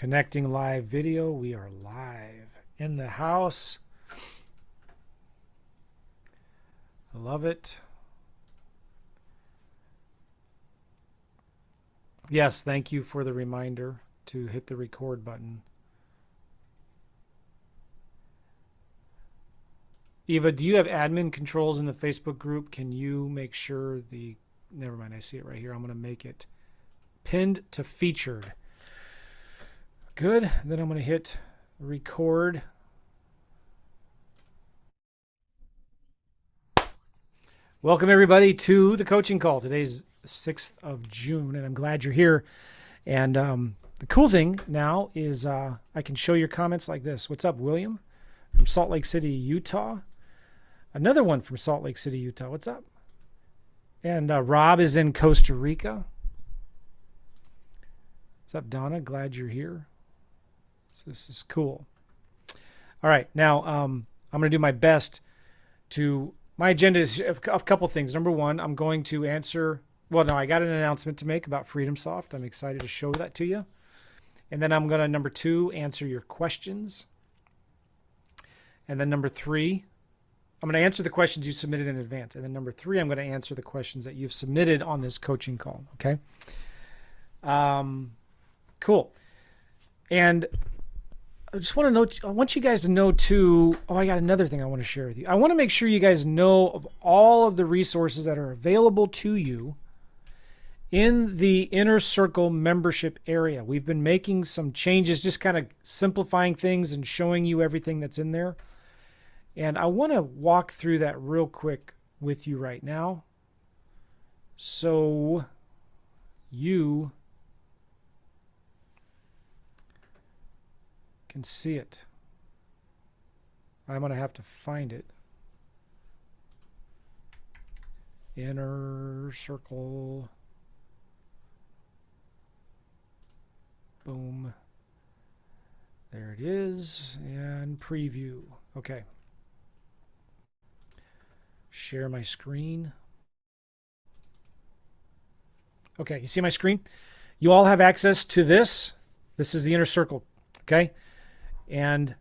Connecting live video. We are live in the house. I love it. Yes, thank you for the reminder to hit the record button. Eva, do you have admin controls in the Facebook group? Can you make sure the... Never mind, I see it right here. I'm going to make it pinned to featured. Good. Then I'm going to hit record. Welcome, everybody, to the coaching call. Today's the 6th of June, and I'm glad you're here. And the cool thing now is I can show your comments like this. What's up, William? From Salt Lake City, Utah. Another one from Salt Lake City, Utah. What's up? And Rob is in Costa Rica. What's up, Donna? Glad you're here. So this is cool. All right. Now, I'm going to do my best to... My agenda is a couple things. Number one, I'm going to answer... Well, no, I got an announcement to make about Freedomsoft. I'm excited to show that to you. And then I'm going to, number two, answer your questions. And then number three, I'm going to answer the questions you submitted in advance. And then number three, I'm going to answer the questions that you've submitted on this coaching call. Okay? Cool. And I just want to know, I want you guys to know too, I got another thing I want to share with you. I want to make sure you guys know of all of the resources that are available to you in the Inner Circle membership area. We've been making some changes, just kind of simplifying things and showing you everything that's in there. And I want to walk through that real quick with you right now, so you can see it. I'm going to have to find it. Inner Circle. Boom. There it is. And preview. Okay. Share my screen. Okay, you see my screen? You all have access to this. This is the Inner Circle. Okay. And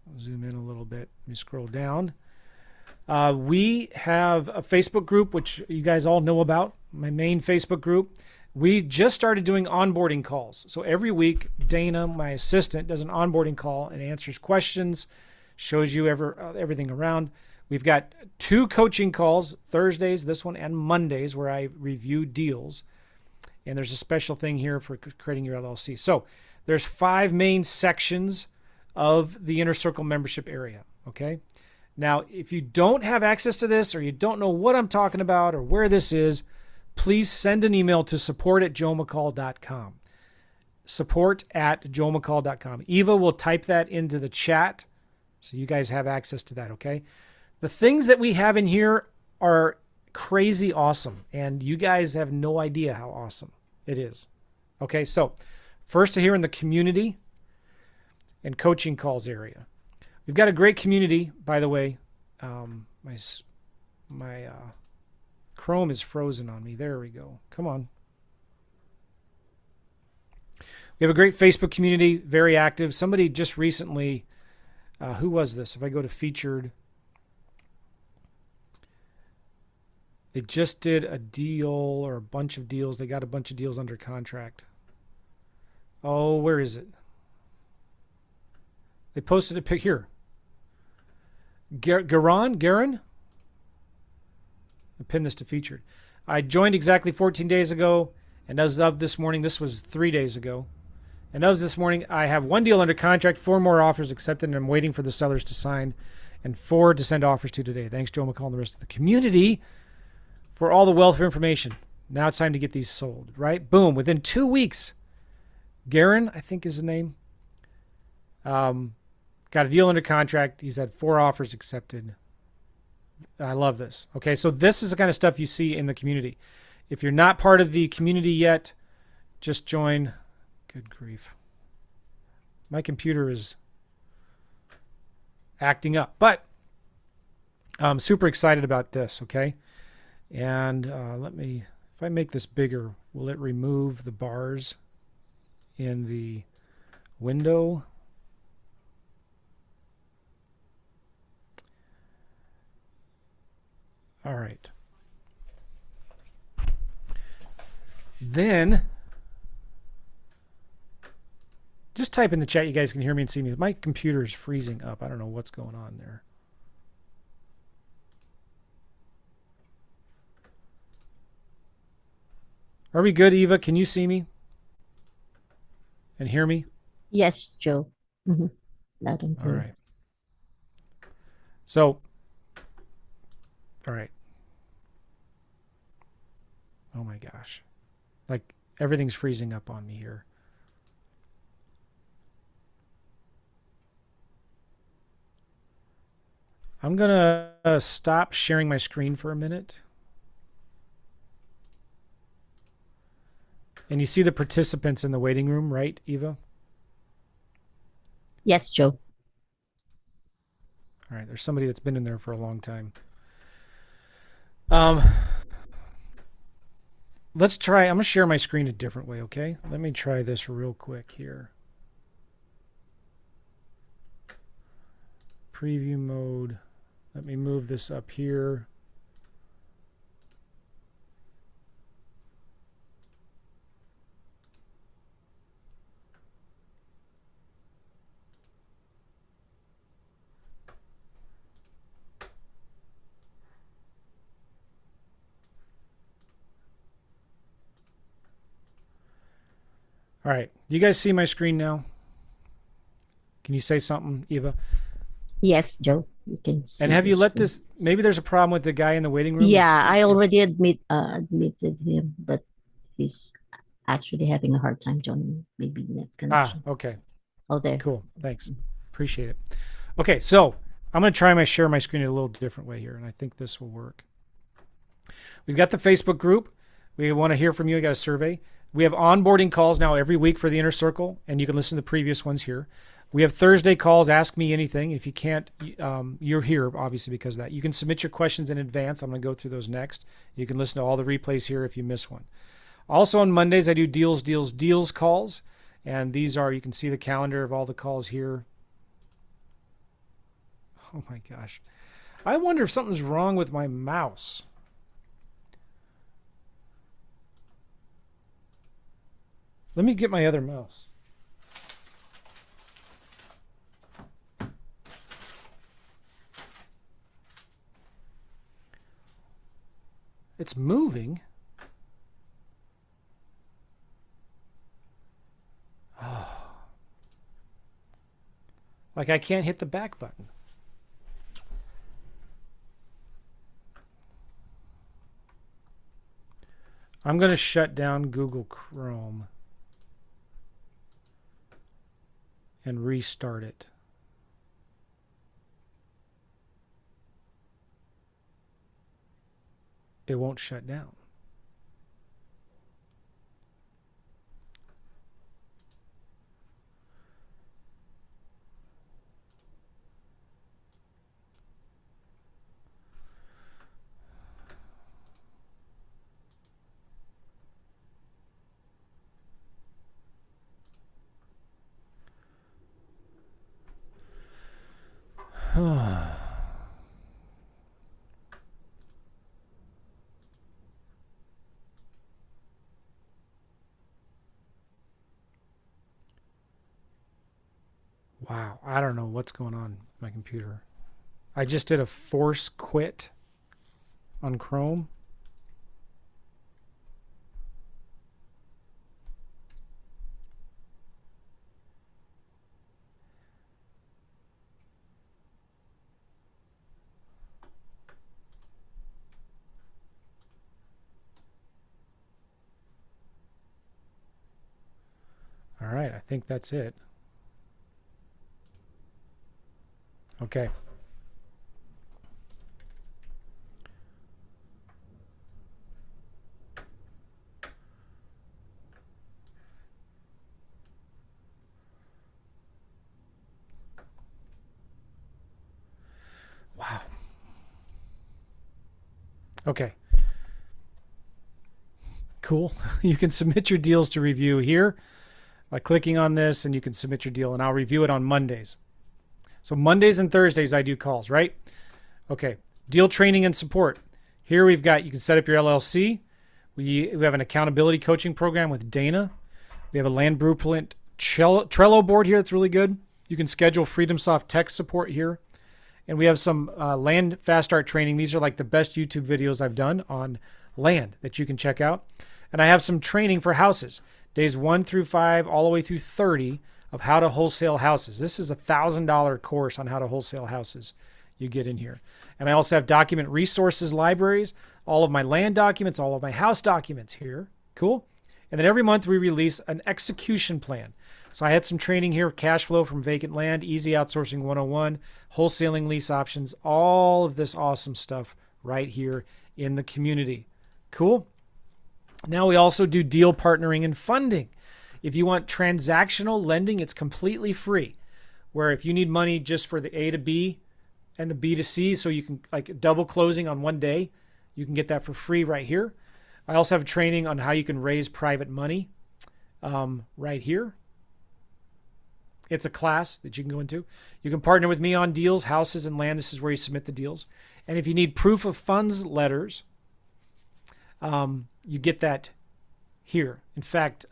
I'll zoom in a little bit. Let me scroll down. We have a Facebook group, which you guys all know about, my main Facebook group. We just started doing onboarding calls. So every week, Dana, my assistant, does an onboarding call and answers questions, shows you everything around. We've got 2 coaching calls, Thursdays, this one, and Mondays, where I review deals. And there's a special thing here for creating your LLC. So there's 5 main sections of the Inner Circle membership area, okay? Now, if you don't have access to this, or you don't know what I'm talking about or where this is, please send an email to support@joemccall.com. Support@joemccall.com. Eva will type that into the chat so you guys have access to that, okay? The things that we have in here are crazy awesome, and you guys have no idea how awesome it is. Okay, so first here in the community and coaching calls area. We've got a great community, by the way. My Chrome is frozen on me. There we go. Come on. We have a great Facebook community, very active. Somebody just recently, who was this? If I go to featured, they just did a deal or a bunch of deals. They got a bunch of deals under contract. Oh, where is it? They posted a pic here. Garin? I pinned this to featured. I joined exactly 14 days ago, and as of this morning, this was 3 days ago. And as of this morning, I have 1 deal under contract, 4 more offers accepted, and I'm waiting for the sellers to sign, and 4 to send offers to today. Thanks, Joe McCall and the rest of the community for all the wealth of information. Now it's time to get these sold, right? Boom. Within 2 weeks, Garin, I think is the name, got a deal under contract. He's had 4 offers accepted. I love this. Okay, so this is the kind of stuff you see in the community. If you're not part of the community yet, just join. Good grief. My computer is acting up, but I'm super excited about this, okay? And if I make this bigger, will it remove the bars in the window. All right. Then just type in the chat. You guys can hear me and see me. My computer is freezing up. I don't know what's going on there. Are we good, Eva? Can you see me and hear me? Yes, Joe. Mm-hmm. Loud and All clear. right. So, all right. Oh my gosh. Like everything's freezing up on me here. I'm going to stop sharing my screen for a minute. And you see the participants in the waiting room, right, Eva? Yes, Joe. All right, there's somebody that's been in there for a long time. Let's try, I'm going to share my screen a different way, okay? Let me try this real quick here. Preview mode. Let me move this up here. All right, you guys see my screen now? Can you say something, Eva? Yes, Joe. You can see. And have you let screen. this, maybe there's a problem with the guy in the waiting room? Yeah, I already admitted him, but he's actually having a hard time joining. Maybe net connection. Okay. Oh, there. Cool. Thanks. Appreciate it. Okay, so I'm going to try share my screen in a little different way here, and I think this will work. We've got the Facebook group. We want to hear from you. I got a survey. We have onboarding calls now every week for the Inner Circle, and you can listen to the previous ones here. We have Thursday calls, Ask Me Anything. If you can't, you're here, obviously, because of that. You can submit your questions in advance. I'm going to go through those next. You can listen to all the replays here if you miss one. Also on Mondays, I do deals calls. And these are, you can see the calendar of all the calls here. Oh my gosh. I wonder if something's wrong with my mouse. Let me get my other mouse. It's moving. Oh. Like I can't hit the back button. I'm going to shut down Google Chrome and restart it. It won't shut down. Wow, I don't know what's going on with my computer. I just did a force quit on Chrome. All right, I think that's it. Okay. Wow. Okay. Cool. You can submit your deals to review here. by clicking on this, and you can submit your deal, and I'll review it on Mondays. So Mondays and Thursdays I do calls, right? Okay, deal training and support. Here we've got, you can set up your LLC. We have an accountability coaching program with Dana. We have a land blueprint Trello board here that's really good. You can schedule Freedomsoft tech support here. And we have some land fast start training. These are like the best YouTube videos I've done on land that you can check out. And I have some training for houses, days 1 through 5, all the way through 30 of how to wholesale houses. This is a $1,000 course on how to wholesale houses you get in here. And I also have document resources libraries, all of my land documents, all of my house documents here. Cool. And then every month we release an execution plan. So I had some training here, cash flow from vacant land, easy outsourcing 101, wholesaling lease options, all of this awesome stuff right here in the community. Cool. Now we also do deal partnering and funding. If you want transactional lending, it's completely free. Where if you need money just for the A to B and the B to C, so you can like double closing on one day, you can get that for free right here. I also have training on how you can raise private money right here. It's a class that you can go into. You can partner with me on deals, houses, and land. This is where you submit the deals. And if you need proof of funds letters, you get that here. In fact,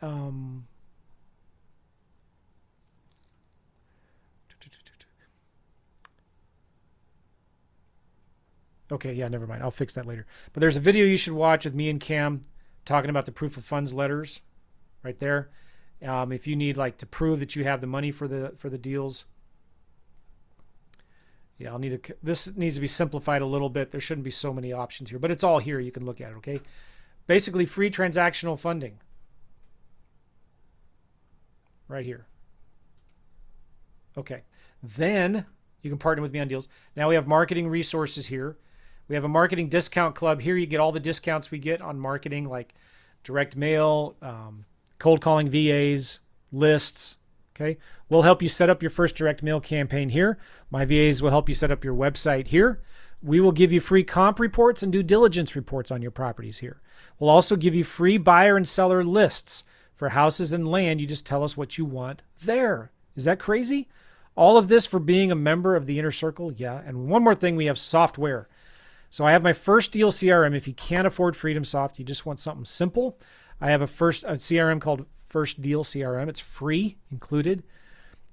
okay, yeah, never mind. I'll fix that later. But there's a video you should watch with me and Cam talking about the proof of funds letters right there. If you need like to prove that you have the money for the deals. Yeah, this needs to be simplified a little bit. There shouldn't be so many options here, but it's all here. You can look at it, okay? Basically free transactional funding. Right here. Okay. Then you can partner with me on deals. Now we have marketing resources here. We have a marketing discount club. Here you get all the discounts we get on marketing, like direct mail, cold calling VAs, lists. Okay. We'll help you set up your first direct mail campaign here. My VAs will help you set up your website here. We will give you free comp reports and due diligence reports on your properties here. We'll also give you free buyer and seller lists for houses and land. You just tell us what you want there. Is that crazy? All of this for being a member of the Inner Circle? Yeah. And one more thing, we have software. So I have my First Deal CRM. If you can't afford Freedomsoft, you just want something simple, I have a CRM called First Deal CRM. It's free included.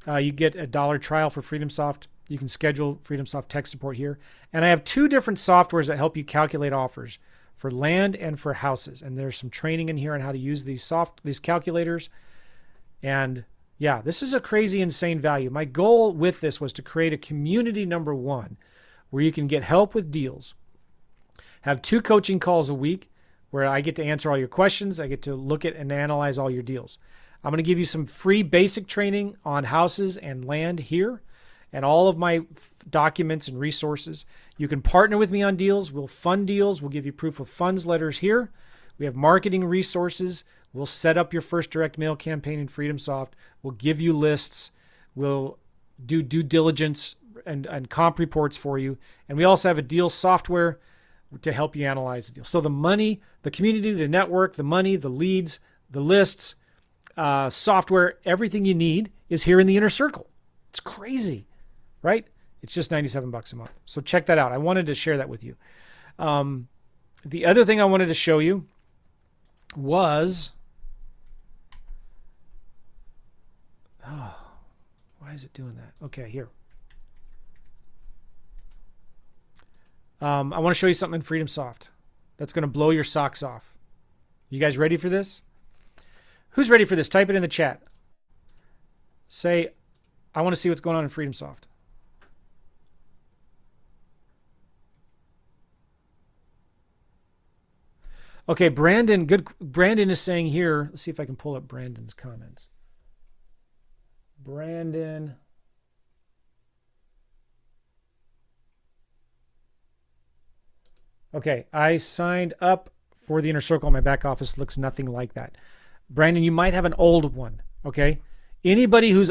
You get a $1 trial for Freedomsoft. You can schedule Freedomsoft tech support here. And I have 2 different softwares that help you calculate offers for land and for houses. And there's some training in here on how to use these calculators. And yeah, this is a crazy, insane value. My goal with this was to create a community, number 1, where you can get help with deals. Have 2 coaching calls a week where I get to answer all your questions. I get to look at and analyze all your deals. I'm going to give you some free basic training on houses and land here and all of my documents and resources. You can partner with me on deals. We'll fund deals. We'll give you proof of funds letters here. We have marketing resources. We'll set up your first direct mail campaign in Freedomsoft. We'll give you lists. We'll do due diligence and comp reports for you. And we also have a deal software to help you analyze the deal. So the money, the community, the network, the money, the leads, the lists, software, everything you need is here in the Inner Circle. It's crazy, right? It's just $97 a month. So check that out. I wanted to share that with you. The other thing I wanted to show you was, why is it doing that? Okay, here. I want to show you something in Freedomsoft that's going to blow your socks off. You guys ready for this? Who's ready for this? Type it in the chat. Say, I want to see what's going on in Freedomsoft. Okay, Brandon, good. Brandon is saying here, let's see if I can pull up Brandon's comments. Brandon. Okay, I signed up for the Inner Circle. My back office looks nothing like that. Brandon, you might have an old one, okay? Anybody whose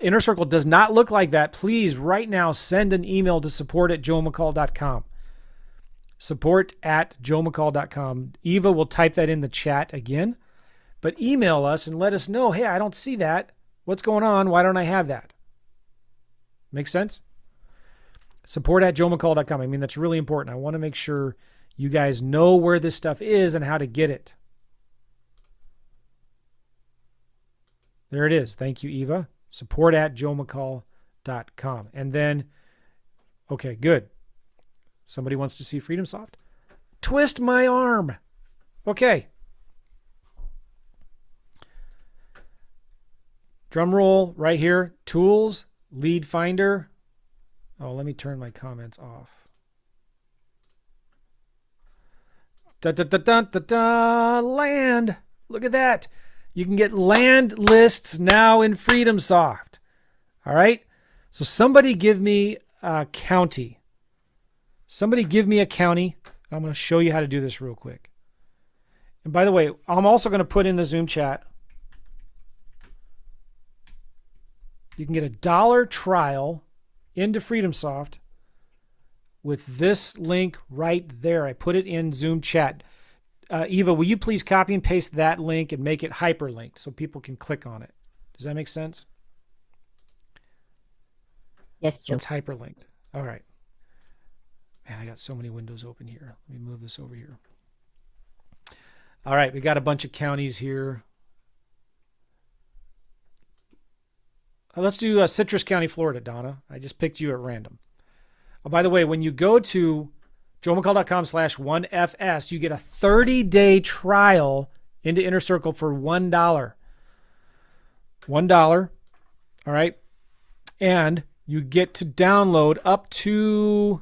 Inner Circle does not look like that, please right now send an email to support@joemccall.com. Support@joemccall.com. Eva will type that in the chat again. But email us and let us know, hey, I don't see that. What's going on? Why don't I have that? Make sense? Support@joemccall.com. I mean, that's really important. I want to make sure you guys know where this stuff is and how to get it. There it is. Thank you, Eva. Support@joemccall.com. And then, okay, good. Somebody wants to see Freedomsoft? Twist my arm. Okay. Drum roll right here. Tools, lead finder. Oh, let me turn my comments off. Land. Look at that. You can get land lists now in Freedomsoft. All right. So somebody give me a county. Somebody give me a county. I'm going to show you how to do this real quick. And by the way, I'm also going to put in the Zoom chat. You can get $1 trial into Freedomsoft with this link right there. I put it in Zoom chat. Eva, will you please copy and paste that link and make it hyperlinked so people can click on it? Does that make sense? Yes, Joe. It's hyperlinked. All right. Man, I got so many windows open here. Let me move this over here. All right, we got a bunch of counties here. Let's do Citrus County, Florida, Donna. I just picked you at random. Oh, by the way, when you go to joemccall.com/1FS, you get a 30-day trial into Inner Circle for $1. $1. All right. And you get to download up to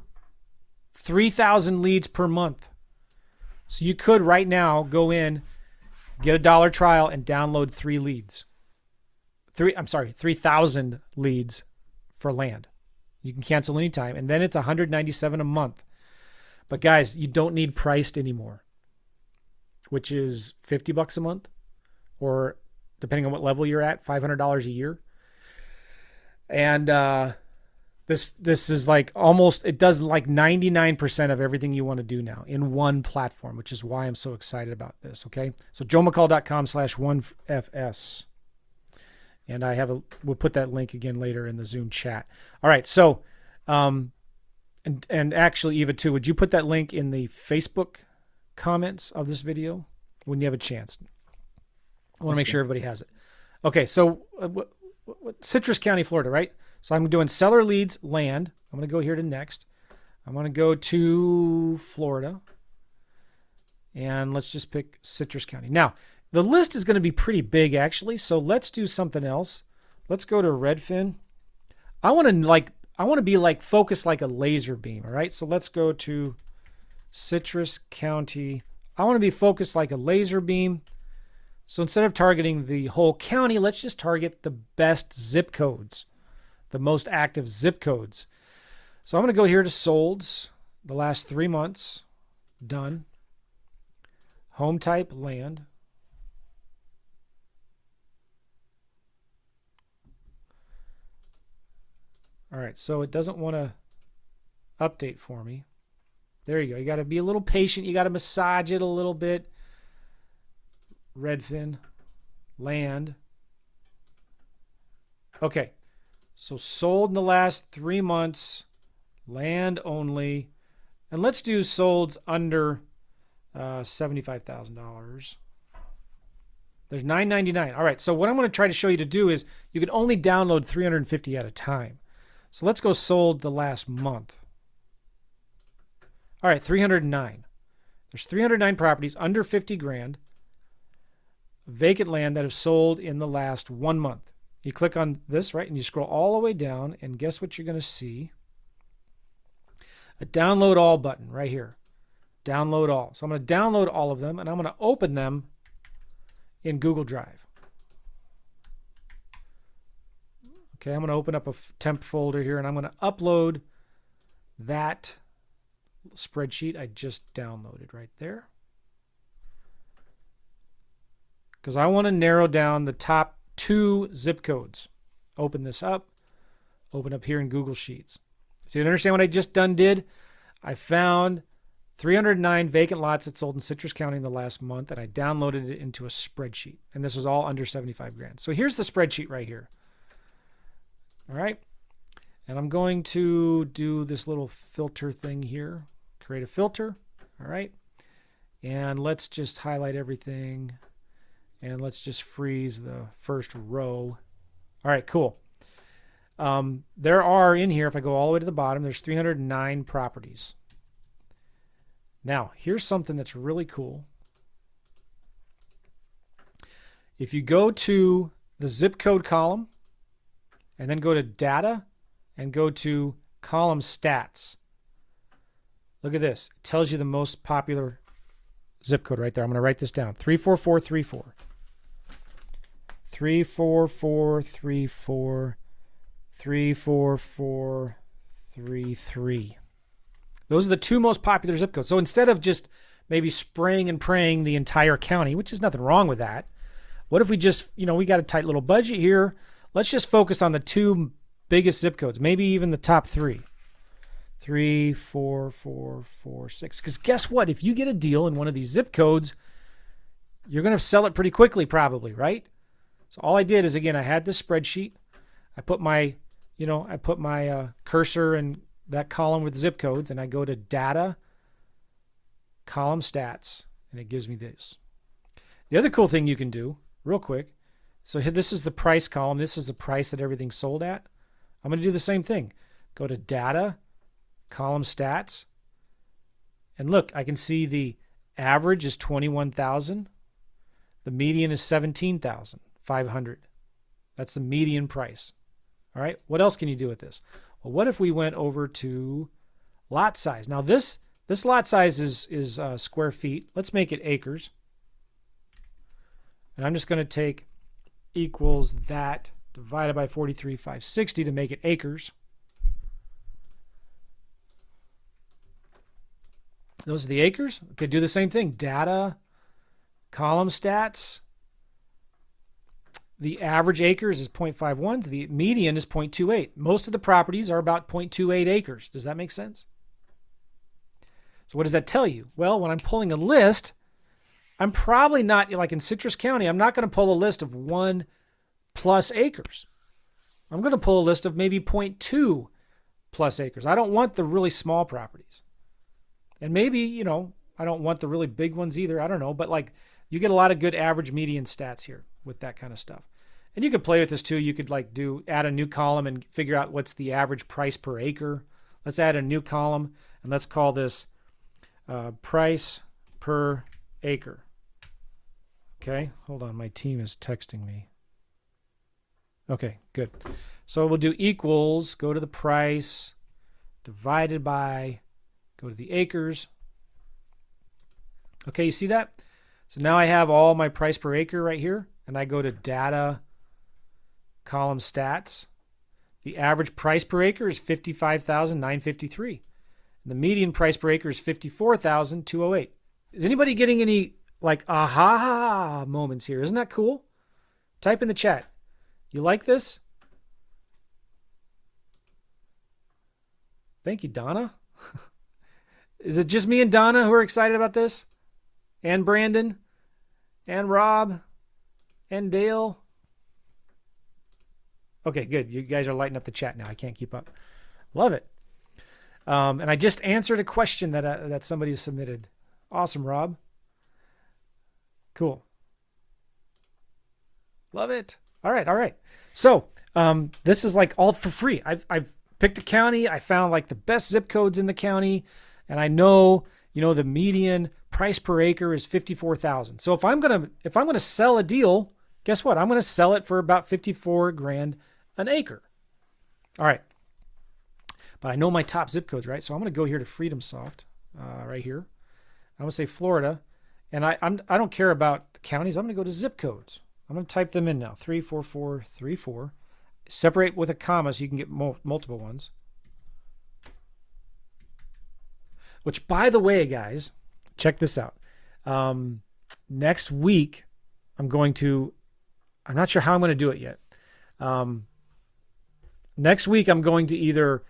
3,000 leads per month. So you could right now go in, get a $1 trial, and download 3,000 leads for land. You can cancel anytime, and then it's $197 a month. But guys, you don't need priced anymore, which is $50 a month, or depending on what level you're at, $500 a year. And this is like almost, it does like 99% of everything you want to do now in one platform, which is why I'm so excited about this. Okay, so joemccall.com/1FS. And we'll put that link again later in the Zoom chat. All right. So, and actually, Eva too, would you put that link in the Facebook comments of this video when you have a chance? I want to make sure everybody has it. Okay. So Citrus County, Florida, right? So I'm doing seller leads, land. I'm going to go here to next. I'm going to go to Florida, and let's just pick Citrus County. Now, the list is going to be pretty big, actually. So let's do something else. Let's go to Redfin. I want to be like focused like a laser beam. All right. So let's go to Citrus County. I want to be focused like a laser beam. So instead of targeting the whole county, let's just target the best zip codes, the most active zip codes. So I'm going to go here to solds, the last 3 months. Done. Home type, land. All right, so it doesn't want to update for me. There you go. You got to be a little patient. You got to massage it a little bit. Redfin, land. Okay, so sold in the last 3 months, land only. And let's do solds under $75,000. There's $999. All right, so what I'm going to try to show you to do is you can only download 350 at a time. So let's go sold the last month. All right, 309. There's 309 properties under 50 grand, vacant land that have sold in the last 1 month. You click on this, right, and you scroll all the way down, and guess what you're going to see? A download all button right here. Download all. So I'm going to download all of them, and I'm going to open them in Google Drive. Okay, I'm going to open up a temp folder here, and I'm going to upload that spreadsheet I just downloaded right there. Because I want to narrow down the top 2 zip codes. Open this up. Open up here in Google Sheets. So you understand what I just did? I found 309 vacant lots that sold in Citrus County in the last month, and I downloaded it into a spreadsheet. And this was all under 75 grand. So here's the spreadsheet right here. All right. And I'm going to do this little filter thing here. Create a filter. All right. And let's just highlight everything. And let's just freeze the first row. All right, cool. There are in here, if I go all the way to the bottom, there's 309 properties. Now, here's something that's really cool. If you go to the zip code column and then go to data and go to column stats, look at this. It tells you the most popular zip code right there. I'm going to write this down. 34434. 34434. 34433. Those are the two most popular zip codes. So instead of just maybe spraying and praying the entire county, which is nothing wrong with that, what if we just, we got a tight little budget here. Let's just focus on the two biggest zip codes, maybe even the top three. 3, 4, 4, 4, 6. Because guess what? If you get a deal in one of these zip codes, you're going to sell it pretty quickly probably, right? So all I did is, again, I had this spreadsheet. I put my, cursor in that column with zip codes, and I go to data, column stats, and it gives me this. The other cool thing you can do, real quick, so this is the price column. This is the price that everything's sold at. I'm going to do the same thing. Go to data, column stats, and look, I can see the average is 21,000. The median is 17,500. That's the median price. All right, what else can you do with this? Well, what if we went over to lot size? Now this lot size is square feet. Let's make it acres. And I'm just going to take equals that divided by 43,560 to make it acres. Those are the acres. Okay, do the same thing. Data, column stats. The average acres is 0.51. The median is 0.28. Most of the properties are about 0.28 acres. Does that make sense? So what does that tell you? Well, when I'm pulling a list, I'm probably not, like in Citrus County, I'm not going to pull a list of 1+ acres. I'm going to pull a list of maybe 0.2+ acres. I don't want the really small properties. And maybe, I don't want the really big ones either. I don't know. But like, you get a lot of good average median stats here with that kind of stuff. And you could play with this too. You could add a new column and figure out what's the average price per acre. Let's add a new column and let's call this price per acre. Okay, hold on. My team is texting me. Okay, good. So we'll do equals, go to the price, divided by, go to the acres. Okay, you see that? So now I have all my price per acre right here, and I go to data, column stats. The average price per acre is 55,953. The median price per acre is 54,208. Is anybody getting any aha moments here? Isn't that cool? Type in the chat. You like this? Thank you, Donna. Is it just me and Donna who are excited about this? And Brandon? And Rob? And Dale? Okay, good. You guys are lighting up the chat now. I can't keep up. Love it. And I just answered a question that somebody submitted. Awesome, Rob. Cool. Love it. All right. So this is all for free. I've picked a county. I found the best zip codes in the county, and I know the median price per acre is 54,000. So if I'm gonna sell a deal, guess what? I'm gonna sell it for about 54 grand an acre. All right. But I know my top zip codes, right? So I'm gonna go here to Freedomsoft, right here. I'm gonna say Florida, and I don't care about the counties. I'm gonna go to zip codes. I'm going to type them in now. 34434. Separate with a comma so you can get multiple ones. Which, by the way, guys, check this out. Next week, I'm not sure how I'm going to do it yet. Next week, I'm going to either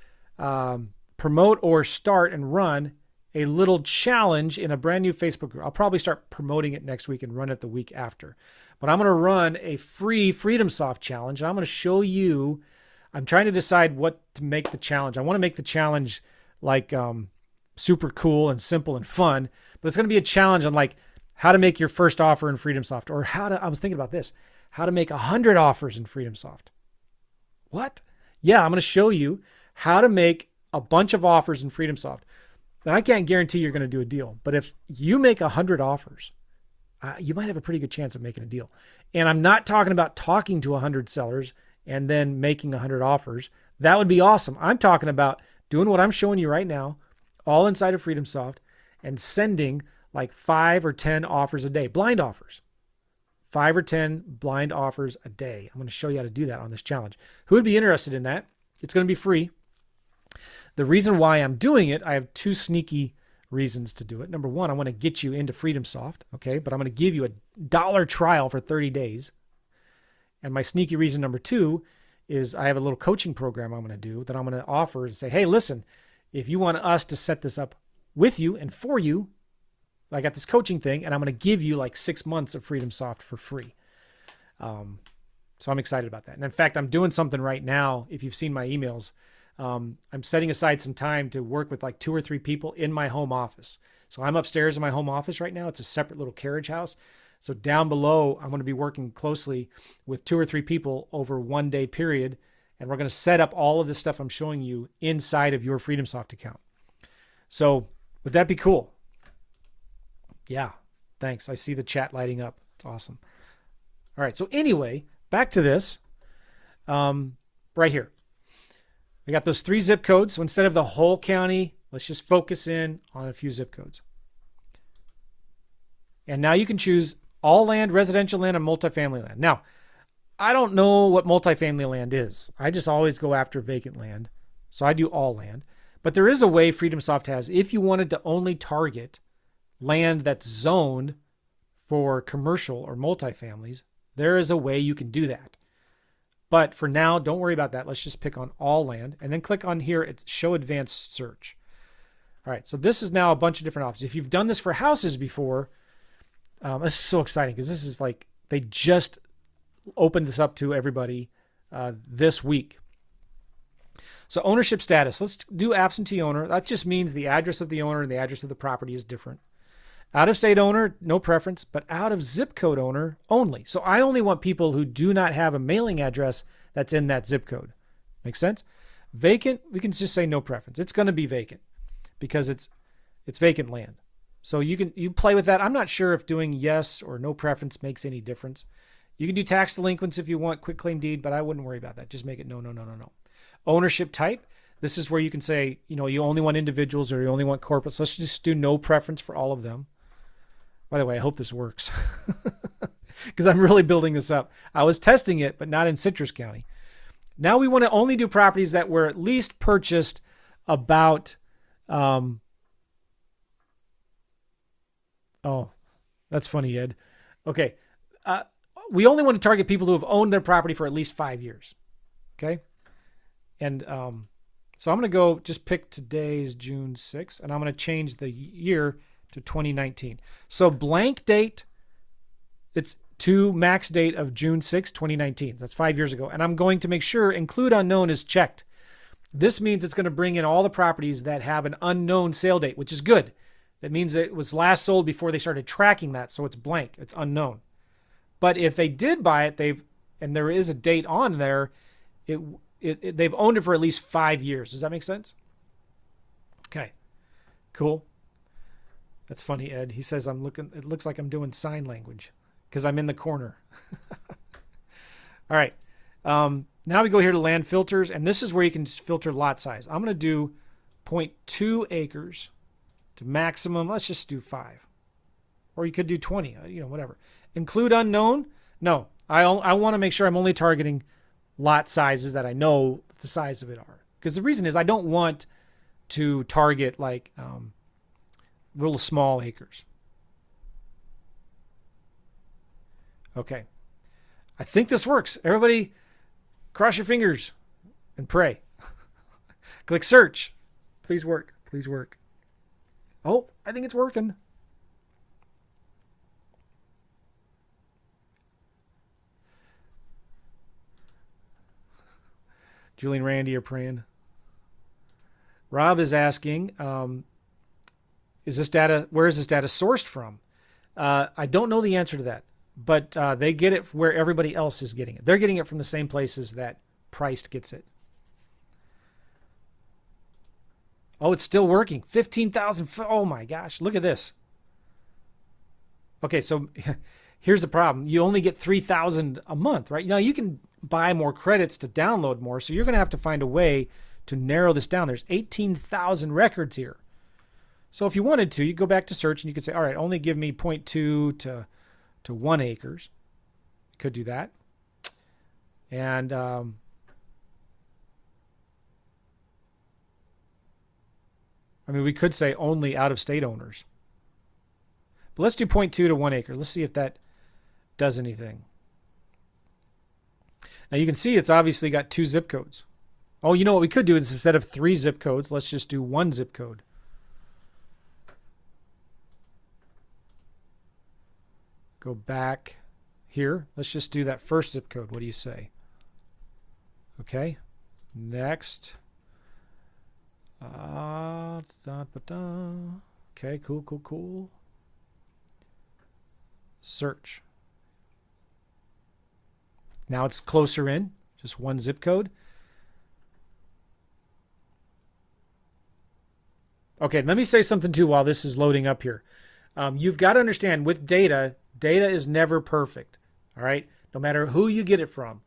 promote or start and run a little challenge in a brand new Facebook group. I'll probably start promoting it next week and run it the week after. But I'm going to run a free Freedomsoft challenge. And I'm going to show you, I'm trying to decide what to make the challenge. I want to make the challenge like super cool and simple and fun, but it's going to be a challenge on like how to make your first offer in Freedomsoft, or I was thinking about this, how to make 100 offers in Freedomsoft. What? Yeah, I'm going to show you how to make a bunch of offers in Freedomsoft. Now, I can't guarantee you're going to do a deal, but if you make 100 offers, you might have a pretty good chance of making a deal. And I'm not talking about talking to 100 sellers and then making 100 offers. That would be awesome. I'm talking about doing what I'm showing you right now, all inside of Freedomsoft, and sending like 5 or 10 offers a day, blind offers. 5 or 10 blind offers a day. I'm going to show you how to do that on this challenge. Who would be interested in that? It's going to be free. The reason why I'm doing it, I have 2 sneaky reasons to do it. Number one, I want to get you into Freedomsoft, okay? But I'm going to give you a $1 trial for 30 days. And my sneaky reason number 2 is I have a little coaching program I'm going to do that I'm going to offer and say, hey, listen, if you want us to set this up with you and for you, I got this coaching thing, and I'm going to give you like 6 months of Freedomsoft for free. So I'm excited about that. And in fact, I'm doing something right now. If you've seen my emails, I'm setting aside some time to work with like 2 or 3 people in my home office. So I'm upstairs in my home office right now. It's a separate little carriage house. So down below, I'm going to be working closely with 2 or 3 people over a 1-day period. And we're going to set up all of this stuff I'm showing you inside of your Freedomsoft account. So would that be cool? Yeah, thanks. I see the chat lighting up. It's awesome. All right. So anyway, back to this right here. We got those 3 zip codes. So instead of the whole county, let's just focus in on a few zip codes. And now you can choose all land, residential land, and multifamily land. Now, I don't know what multifamily land is. I just always go after vacant land. So I do all land. But there is a way Freedomsoft has, if you wanted to only target land that's zoned for commercial or multifamilies, there is a way you can do that. But for now, don't worry about that. Let's just pick on all land and then click on here. It's show advanced search. All right. So this is now a bunch of different options. If you've done this for houses before, this is so exciting because this is like, they just opened this up to everybody this week. So ownership status, let's do absentee owner. That just means the address of the owner and the address of the property is different. Out-of-state owner, no preference, but out-of-zip code owner only. So I only want people who do not have a mailing address that's in that zip code. Make sense? Vacant, we can just say no preference. It's going to be vacant because it's vacant land. So you play with that. I'm not sure if doing yes or no preference makes any difference. You can do tax delinquents if you want, quick claim deed, but I wouldn't worry about that. Just make it no. Ownership type. This is where you can say, you only want individuals or you only want corporates. Let's just do no preference for all of them. By the way, I hope this works because I'm really building this up. I was testing it, but not in Citrus County. Now we want to only do properties that were at least purchased about, oh, that's funny, Ed. Okay. We only want to target people who have owned their property for at least 5 years. Okay. And so I'm going to go just pick today's June 6th, and I'm going to change the year to 2019. So blank date, it's to max date of June 6, 2019. That's 5 years ago. And I'm going to make sure include unknown is checked. This means it's going to bring in all the properties that have an unknown sale date, which is good. That means it was last sold before they started tracking that. So it's blank, it's unknown. But if they did buy it, and there is a date on there, they've owned it for at least 5 years. Does that make sense? Okay, cool. That's funny, Ed. He says it looks like I'm doing sign language because I'm in the corner. All right. Now we go here to land filters, and this is where you can filter lot size. I'm going to do 0.2 acres to maximum. Let's just do 5. Or you could do 20, whatever. Include unknown? No, I want to make sure I'm only targeting lot sizes that I know the size of it are. Because the reason is I don't want to target like little small acres. Okay. I think this works. Everybody cross your fingers and pray. Click search. Please work. Please work. Oh, I think it's working. Julie and Randy are praying. Rob is asking, is this data, where is this data sourced from? I don't know the answer to that, but they get it where everybody else is getting it. They're getting it from the same places that Priced gets it. Oh, it's still working. 15,000. Oh my gosh. Look at this. Okay, so here's the problem. You only get 3,000 a month, right? Now you can buy more credits to download more. So you're going to have to find a way to narrow this down. There's 18,000 records here. So if you wanted to, you go back to search and you could say, all right, only give me 0.2 to 1 acres. You could do that. And I mean, we could say only out-of-state owners. But let's do 0.2 to 1 acre. Let's see if that does anything. Now you can see it's obviously got 2 zip codes. Oh, you know what we could do is instead of 3 zip codes, let's just do 1 zip code. Go back here. Let's just do that first zip code. What do you say? Okay. Next. Okay, cool. Search. Now it's closer in, just 1 zip code. Okay, let me say something too while this is loading up here. You've got to understand with data is never perfect. All right, no matter who you get it from,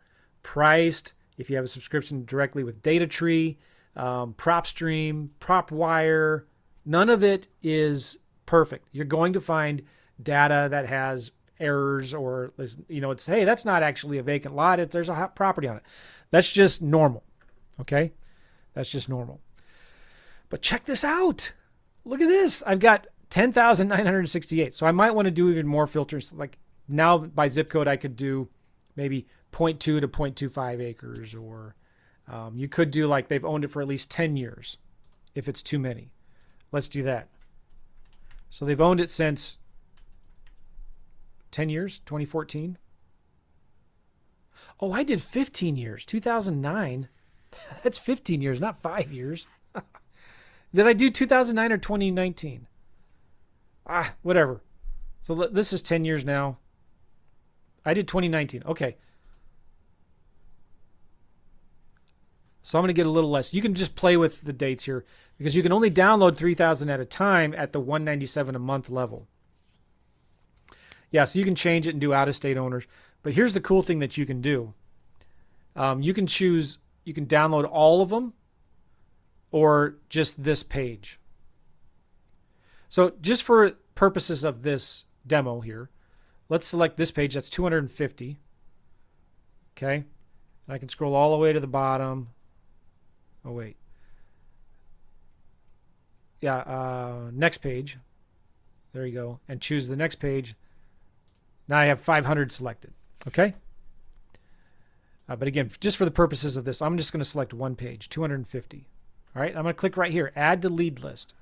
Priced, if you have a subscription directly with DataTree, PropStream, PropWire, none of it is perfect. You're going to find data that has errors or, it's, hey, that's not actually a vacant lot. There's a hot property on it. That's just normal. Okay. That's just normal. But check this out. Look at this. I've got 10,968. So I might want to do even more filters. Like now by zip code, I could do maybe 0.2 to 0.25 acres, or you could do like they've owned it for at least 10 years if it's too many. Let's do that. So they've owned it since 10 years, 2014. Oh, I did 15 years, 2009. That's 15 years, not 5 years. Did I do 2009 or 2019? Whatever. So this is 10 years now. I did 2019. Okay. So I'm going to get a little less. You can just play with the dates here because you can only download 3,000 at a time at the $197 a month level. Yeah, so you can change it and do out-of-state owners. But here's the cool thing that you can do. You can choose, you can download all of them or just this page. So just for purposes of this demo here, let's select this page. That's 250. Okay. And I can scroll all the way to the bottom. Oh, wait. Yeah, next page. There you go. And choose the next page. Now I have 500 selected. Okay. But again, just for the purposes of this, I'm just going to select one page, 250. All right. I'm going to click right here, add to lead list.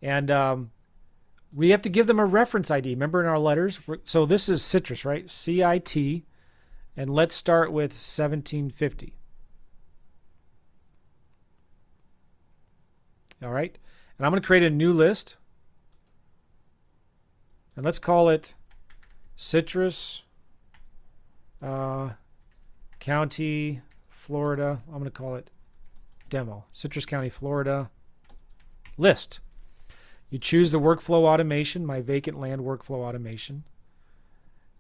And we have to give them a reference ID. Remember in our letters? So this is citrus, right? CIT. And let's start with 1750. All right. And I'm going to create a new list. And let's call it Citrus County, Florida. I'm going to call it Demo. Citrus County, Florida list. You choose the workflow automation, my vacant land workflow automation.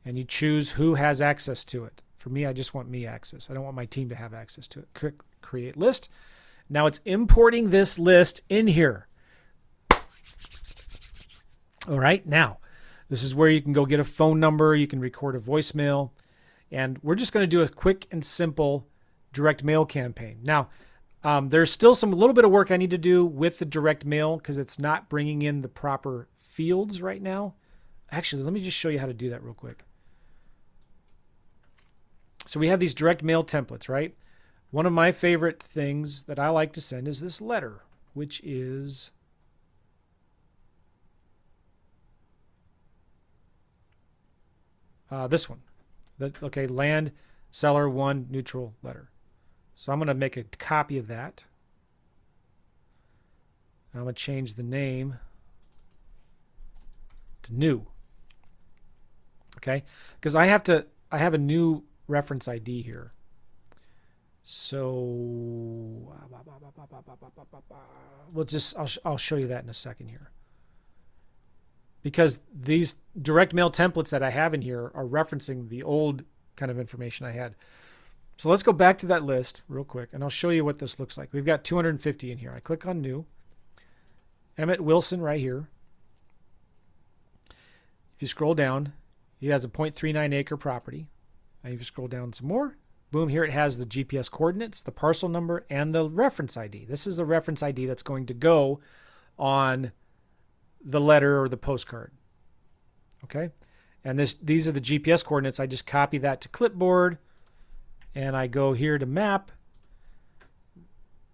And you choose who has access to it. For me, I just want me access. I don't want my team to have access to it. Click Create List. Now it's importing this list in here. All right, now this is where you can go get a phone number. You can record a voicemail. And we're just going to do a quick and simple direct mail campaign. Now, there's still a little bit of work I need to do with the direct mail because it's not bringing in the proper fields right now. Actually, let me just show you how to do that real quick. So we have these direct mail templates, right? One of my favorite things that I like to send is this letter, which is this one. Okay, land seller 1 neutral letter. So I'm going to make a copy of that. And I'm going to change the name to new. Okay, because I have a new reference ID here. So I'll show you that in a second here. Because these direct mail templates that I have in here are referencing the old kind of information I had. So let's go back to that list real quick, and I'll show you what this looks like. We've got 250 in here. I click on new. Emmett Wilson right here. If you scroll down, he has a 0.39 acre property. And if you scroll down some more, boom, here it has the GPS coordinates, the parcel number, and the reference ID. This is the reference ID that's going to go on the letter or the postcard. Okay? And these are the GPS coordinates. I just copy that to clipboard, and I go here to map.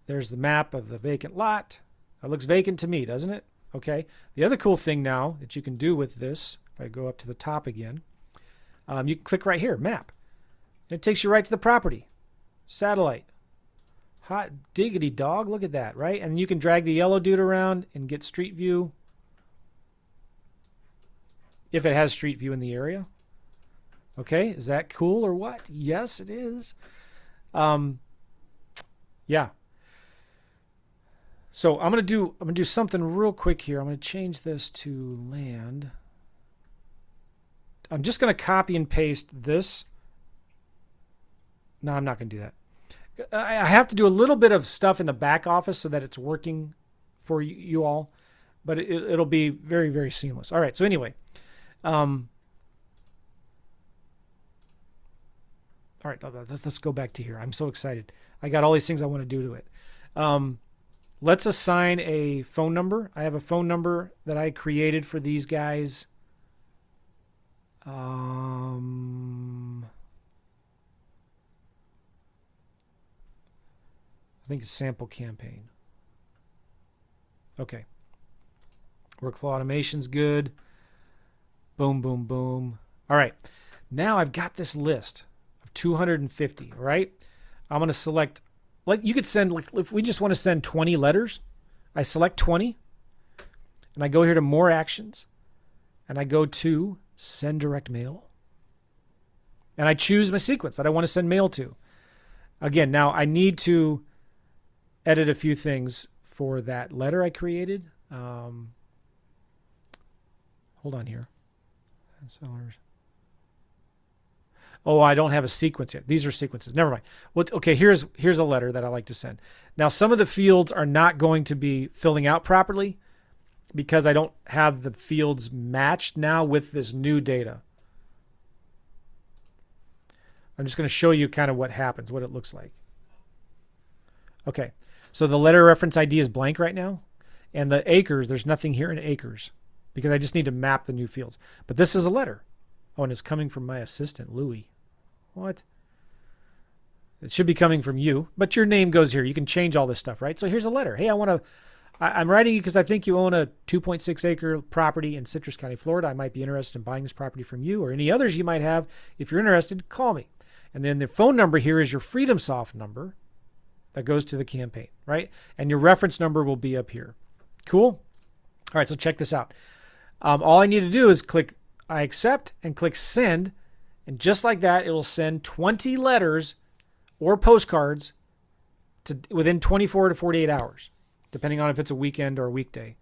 There's the map of the vacant lot. That looks vacant to me, doesn't it? Okay. The other cool thing now that you can do with this, if I go up to the top again, you can click right here, map. And it takes you right to the property. Satellite. Hot diggity dog. Look at that, right? And you can drag the yellow dude around and get street view. If it has street view in the area. Okay, is that cool or what? Yes, it is. Yeah. So I'm gonna do something real quick here. I'm gonna change this to land. I'm just gonna copy and paste this. No, I'm not gonna do that. I have to do a little bit of stuff in the back office so that it's working for you all, but it'll be very, very seamless. All right. So anyway. All right, let's go back to here. I'm so excited. I got all these things I want to do to it. Let's assign a phone number. I have a phone number that I created for these guys. I think it's sample campaign. Okay. Workflow automation's good. Boom, boom, boom. All right. Now I've got this list of 250, right? I'm going to select, like you could send, like if we just want to send 20 letters, I select 20 and I go here to more actions and I go to send direct mail. And I choose my sequence that I want to send mail to. Again, now I need to edit a few things for that letter I created. Hold on here. Sellers. Oh, I don't have a sequence yet. These are sequences. Never mind. Well, okay, here's a letter that I like to send. Now, some of the fields are not going to be filling out properly because I don't have the fields matched now with this new data. I'm just going to show you kind of what happens, what it looks like. Okay, so the letter reference ID is blank right now. And the acres, there's nothing here in acres because I just need to map the new fields. But this is a letter. Oh, and it's coming from my assistant, Louie. What? It should be coming from you, but your name goes here. You can change all this stuff, right? So here's a letter. Hey, I'm writing you because I think you own a 2.6 acre property in Citrus County, Florida. I might be interested in buying this property from you or any others you might have. If you're interested, call me. And then the phone number here is your Freedomsoft number that goes to the campaign, right? And your reference number will be up here. Cool? All right, so check this out. All I need to do is click I accept and click send. And just like that, it'll send 20 letters or postcards to within 24 to 48 hours, depending on if it's a weekend or a weekday,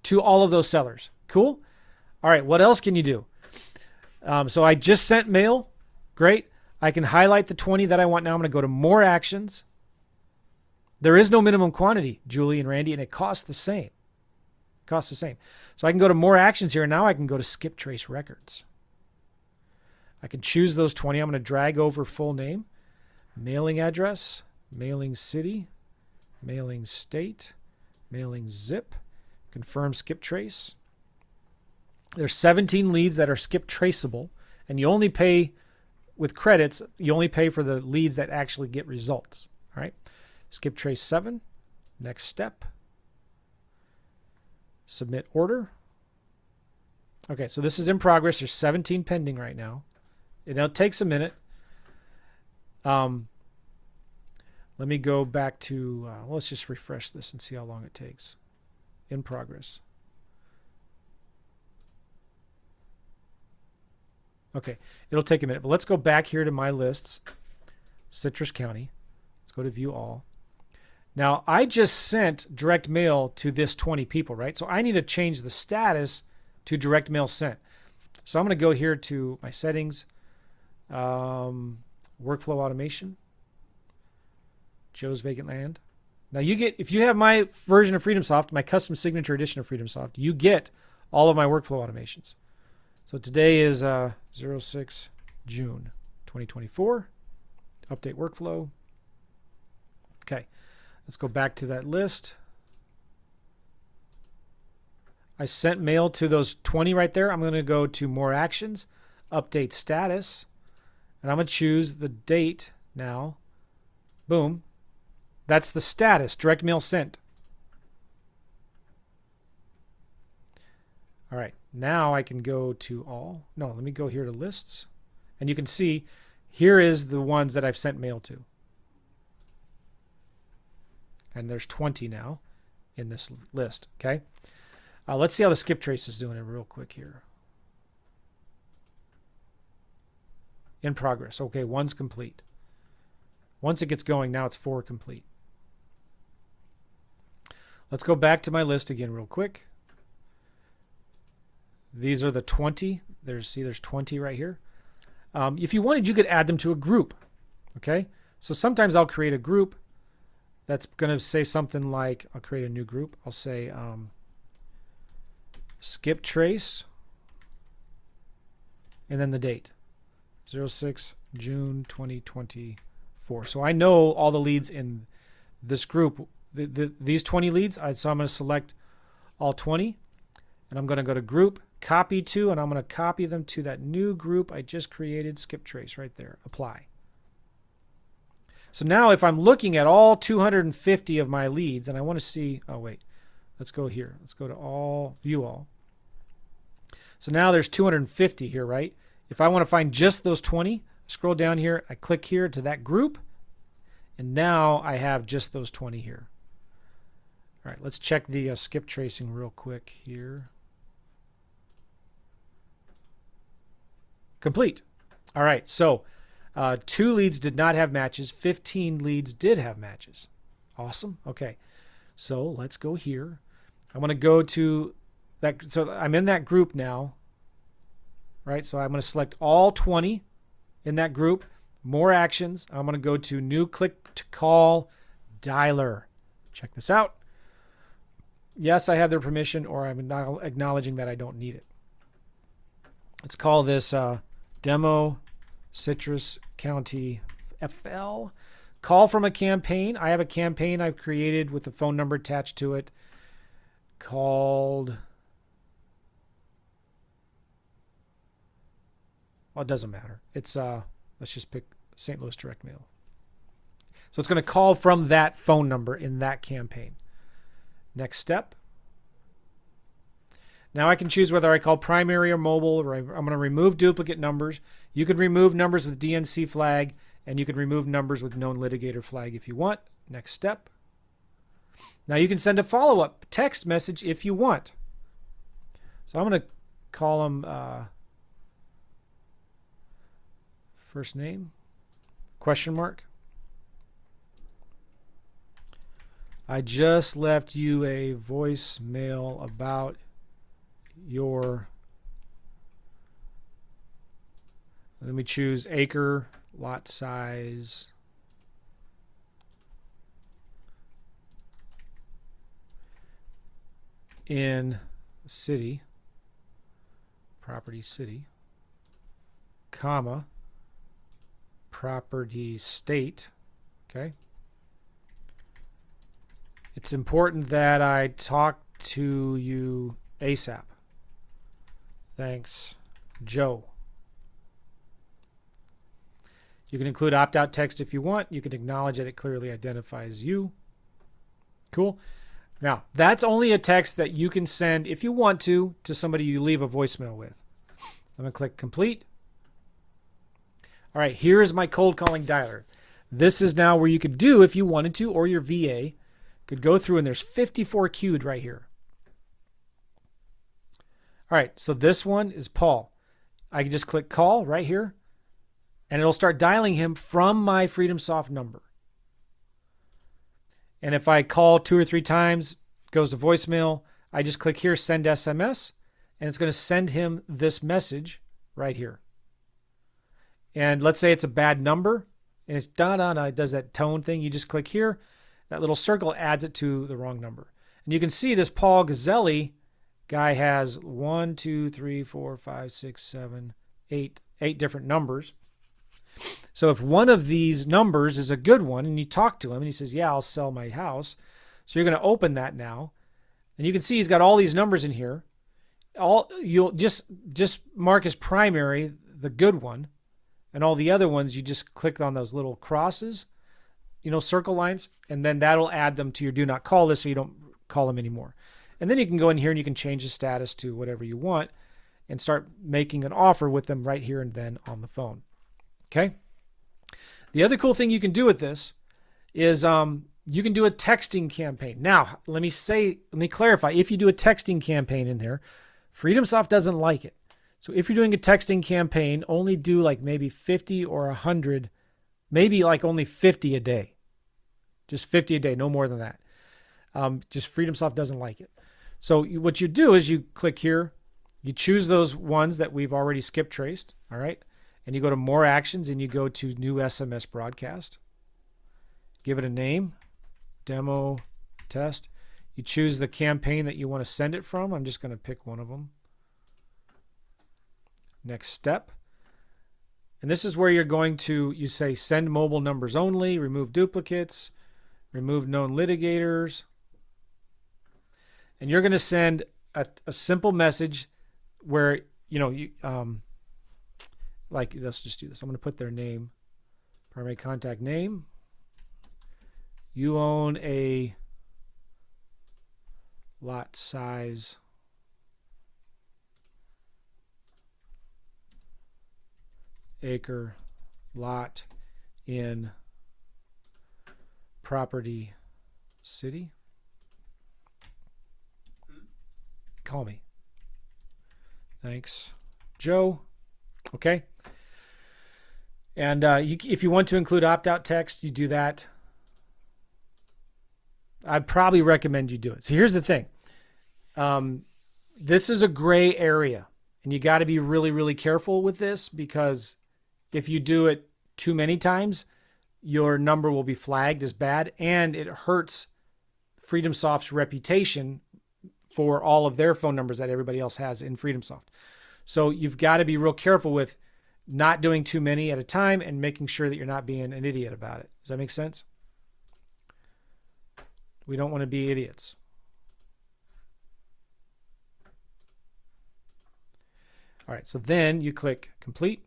to all of those sellers. Cool? All right, what else can you do? So I just sent mail. Great. I can highlight the 20 that I want now. I'm going to go to more actions. There is no minimum quantity, Julie and Randy, and it costs the same. Costs the same. So I can go to more actions here. And now I can go to skip trace records. I can choose those 20. I'm going to drag over full name, mailing address, mailing city, mailing state, mailing zip, confirm skip trace. There's 17 leads that are skip traceable, and you only pay with credits. You only pay for the leads that actually get results. All right. Skip trace 7. Next step. Submit order. Okay, so this is in progress. There's 17 pending right now. It takes a minute. Let me go back to, let's just refresh this and see how long it takes. In progress. Okay, it'll take a minute, but let's go back here to my lists, Citrus County. Let's go to view all. Now, I just sent direct mail to this 20 people, right? So I need to change the status to direct mail sent. So I'm going to go here to my settings, workflow automation, Joe's Vacant Land. Now you get, if you have my version of Freedomsoft, my custom signature edition of Freedomsoft, you get all of my workflow automations. So today is 06 June 2024. Update workflow. Okay, let's go back to that list. I sent mail to those 20 right there. I'm going to go to more actions, update status, and I'm going to choose the date now. Boom. That's the status, direct mail sent. All right, now I can go to all. No, let me go here to lists. And you can see here is the ones that I've sent mail to. And there's 20 now in this list, okay? Let's see how the skip trace is doing it real quick here. In progress. Okay, one's complete. Once it gets going, now it's 4 complete. Let's go back to my list again real quick. These are the 20. There's 20 right here. If you wanted, you could add them to a group. Okay, so sometimes I'll create a group that's going to say something like, I'll create a new group. I'll say skip trace and then the date, 06 June 2024. So I know all the leads in this group, these 20 leads. So I'm going to select all 20 and I'm going to go to group, copy to, and I'm going to copy them to that new group I just created, skip trace right there, apply. So now if I'm looking at all 250 of my leads and I want to see, oh wait, let's go here. Let's go to all, view all. So now there's 250 here, right? If I want to find just those 20, scroll down here, I click here to that group, and now I have just those 20 here. All right, let's check the skip tracing real quick here. Complete. All right, so 2 leads did not have matches. 15 leads did have matches. Awesome. Okay, so let's go here. I want to go to that. So I'm in that group now, right? So I'm going to select all 20 in that group. More actions. I'm going to go to new click to call dialer. Check this out. Yes, I have their permission, or I'm acknowledging that I don't need it. Let's call this demo Citrus County FL. Call from a campaign. I have a campaign I've created with the phone number attached to it called, well, it doesn't matter. It's let's just pick St. Louis Direct Mail. So it's going to call from that phone number in that campaign. Next step. Now I can choose whether I call primary or mobile, or I'm going to remove duplicate numbers. You could remove numbers with DNC flag, and you could remove numbers with known litigator flag if you want. Next step. Now you can send a follow-up text message if you want. So I'm going to call them first name, question mark. I just left you a voicemail about your, let me choose acre, lot size, in city, property city, comma, property state, okay? It's important that I talk to you ASAP. Thanks, Joe. You can include opt-out text if you want. You can acknowledge that it clearly identifies you. Cool. Now, that's only a text that you can send if you want to somebody you leave a voicemail with. I'm going to click complete. All right, here is my cold calling dialer. This is now where you could do, if you wanted to, or your VA could go through, and there's 54 queued right here. All right, so this one is Paul. I can just click call right here, and it'll start dialing him from my Freedomsoft number. And if I call 2 or 3 times, it goes to voicemail, I just click here, send SMS, and it's going to send him this message right here. And let's say it's a bad number, and it's da-da-da, it does that tone thing. You just click here, that little circle adds it to the wrong number. And you can see this Paul Gazzelli guy has 1, 2, 3, 4, 5, 6, 7, 8 different numbers. So if one of these numbers is a good one and you talk to him and he says, yeah, I'll sell my house. So you're going to open that now. And you can see he's got all these numbers in here. You'll just mark as primary the good one. And all the other ones, you just click on those little crosses, circle lines, and then that'll add them to your do not call list so you don't call them anymore. And then you can go in here and you can change the status to whatever you want and start making an offer with them right here and then on the phone. Okay. The other cool thing you can do with this is you can do a texting campaign. Now, let me clarify. If you do a texting campaign in there, Freedomsoft doesn't like it. So if you're doing a texting campaign, only do like maybe 50 or 100, maybe like only 50 a day. Just 50 a day, no more than that. Just Freedomsoft doesn't like it. So what you do is you click here, you choose those ones that we've already skip traced, all right? And you go to more actions and you go to new SMS broadcast. Give it a name, demo test. You choose the campaign that you want to send it from. I'm just going to pick one of them. Next step. And this is where you're going to, you say send mobile numbers only, remove duplicates, remove known litigators. And you're going to send a simple message where, like, let's just do this. I'm going to put their name, primary contact name. You own a lot size acre lot in property city. Call me. Thanks, Joe. Okay. And if you want to include opt-out text, you do that. I'd probably recommend you do it. So here's the thing. This is a gray area, and you got to be really, really careful with this, because if you do it too many times, your number will be flagged as bad, and it hurts Freedomsoft's reputation for all of their phone numbers that everybody else has in Freedomsoft. So you've got to be real careful with not doing too many at a time and making sure that you're not being an idiot about it. Does that make sense? We don't want to be idiots. All right, so then you click complete.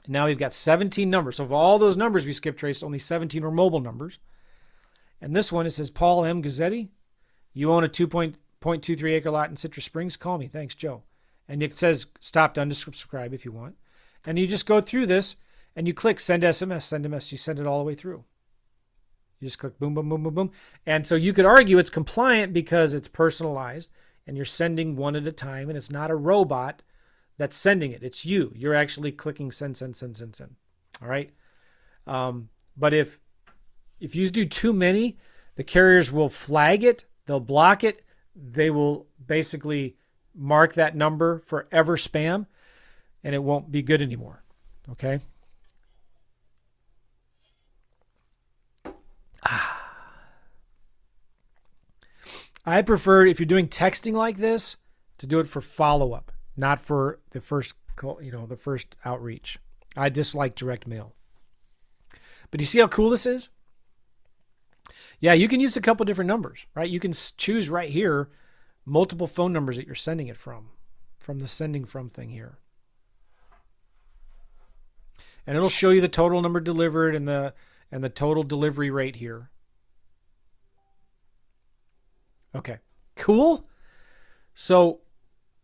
Now we've got 17 numbers. So of all those numbers we skip traced, only 17 were mobile numbers. And this one, it says Paul M. Gazzetti. You own a 2.23 acre lot in Citrus Springs. Call me. Thanks, Joe. And it says stop to unsubscribe if you want. And you just go through this and you click send SMS, send a message. You send it all the way through. You just click boom, boom, boom, boom, boom. And so you could argue it's compliant because it's personalized and you're sending one at a time, and it's not a robot that's sending it. It's you. You're actually clicking send, send, send, send, send. All right. But if you do too many, the carriers will flag it. They'll block it. They will basically mark that number forever spam, and it won't be good anymore. Okay. I prefer, if you're doing texting like this, to do it for follow-up, not for the first call, the first outreach. I dislike direct mail. But you see how cool this is? Yeah, you can use a couple different numbers, right? You can choose right here multiple phone numbers that you're sending it from the sending from thing here. And it'll show you the total number delivered and the total delivery rate here. Okay, cool. So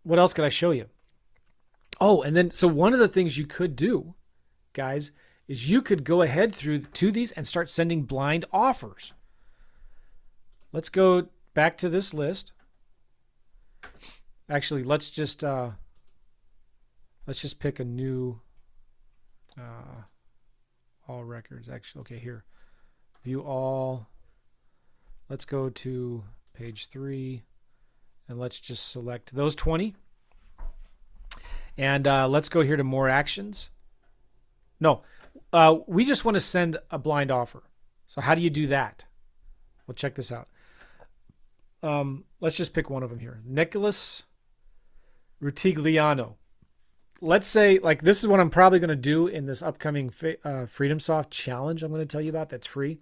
what else could I show you? Oh, and then, so one of the things you could do guys, is you could go ahead to these and start sending blind offers. Let's go back to this list. Actually, let's just pick a new all records. Actually, okay, here, view all. Let's go to page 3, and let's just select those 20. And let's go here to more actions. No, we just want to send a blind offer. So how do you do that? Well, check this out. Let's just pick one of them here. Nicholas Rutigliano. Let's say, like, this is what I'm probably going to do in this upcoming Freedomsoft challenge I'm going to tell you about that's free.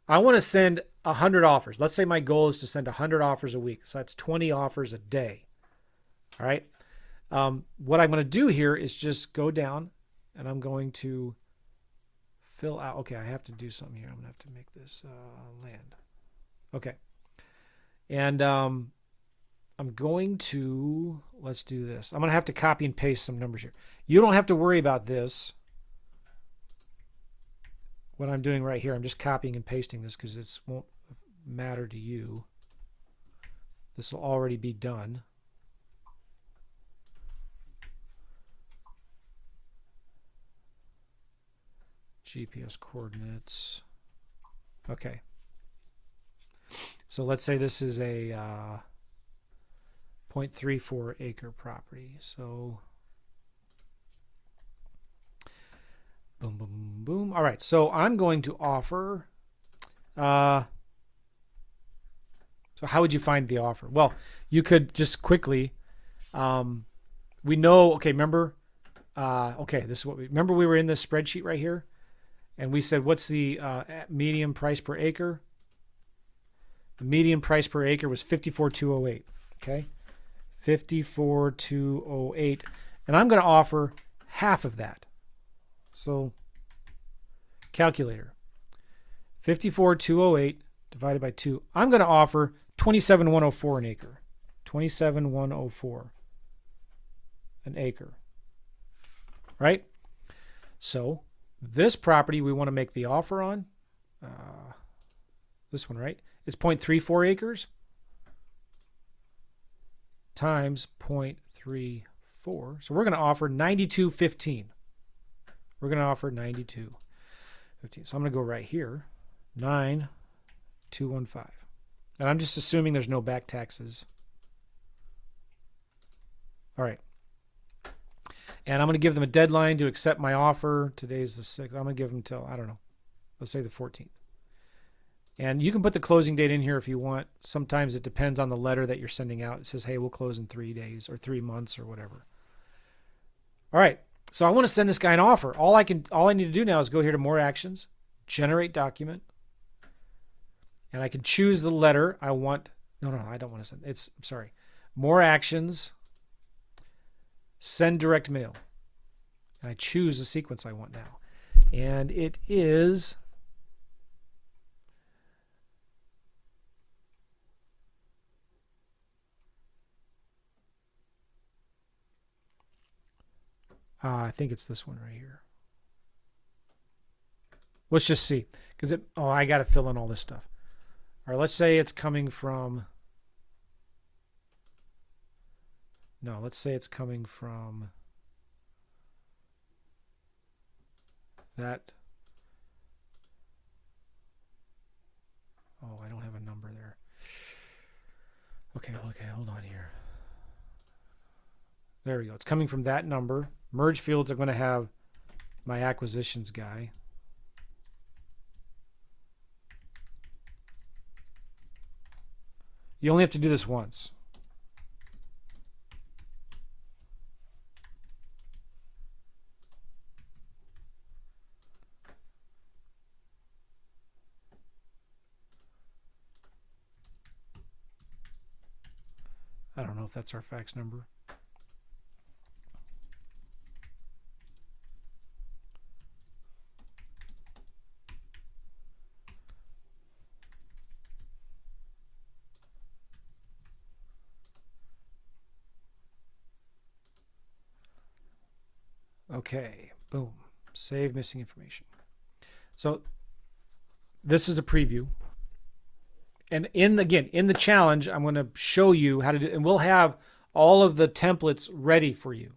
I want to send 100 offers. Let's say my goal is to send 100 offers a week. So that's 20 offers a day. All right. What I'm going to do here is just go down, and I'm going to fill out. Okay, I have to do something here. I'm going to have to make this land. Okay. And I'm going to, let's do this. I'm going to have to copy and paste some numbers here. You don't have to worry about this. What I'm doing right here, I'm just copying and pasting this because this won't matter to you. This will already be done. GPS coordinates. Okay. So let's say this is a 0.34 acre property. So boom, boom, boom. All right. So I'm going to offer. So how would you find the offer? Well, you could just quickly. We know. Okay. Remember. Okay. This is what we remember. We were in this spreadsheet right here, and we said, what's the median price per acre? The median price per acre was 54,208. Okay. 54,208. And I'm going to offer half of that. So calculator. 54,208 divided by 2. I'm going to offer 27,104 an acre. 27,104 an acre. Right? So this property we want to make the offer on. This one, right? It's 0.34 acres times 0.34. So we're going to offer 92.15. We're going to offer 92.15. So I'm going to go right here, 9,215. And I'm just assuming there's no back taxes. All right. And I'm going to give them a deadline to accept my offer. Today's the 6th. I'm going to give them till, I don't know, let's say the 14th. And you can put the closing date in here if you want. Sometimes it depends on the letter that you're sending out. It says, hey, we'll close in 3 days or 3 months or whatever. All right. So I want to send this guy an offer. All I need to do now is go here to more actions, generate document. And I can choose the letter I want. No, I don't want to send. I'm sorry. More actions, send direct mail. And I choose the sequence I want now. And it is I think it's this one right here. Let's just see. Because I got to fill in all this stuff. All right, let's say it's coming from. No, let's say it's coming from that. Oh, I don't have a number there. Okay, hold on here. There we go. It's coming from that number. Merge fields are going to have my acquisitions guy. You only have to do this once. I don't know if that's our fax number. Okay, boom. Save missing information. So this is a preview. And in the challenge, I'm going to show you how to do, and we'll have all of the templates ready for you.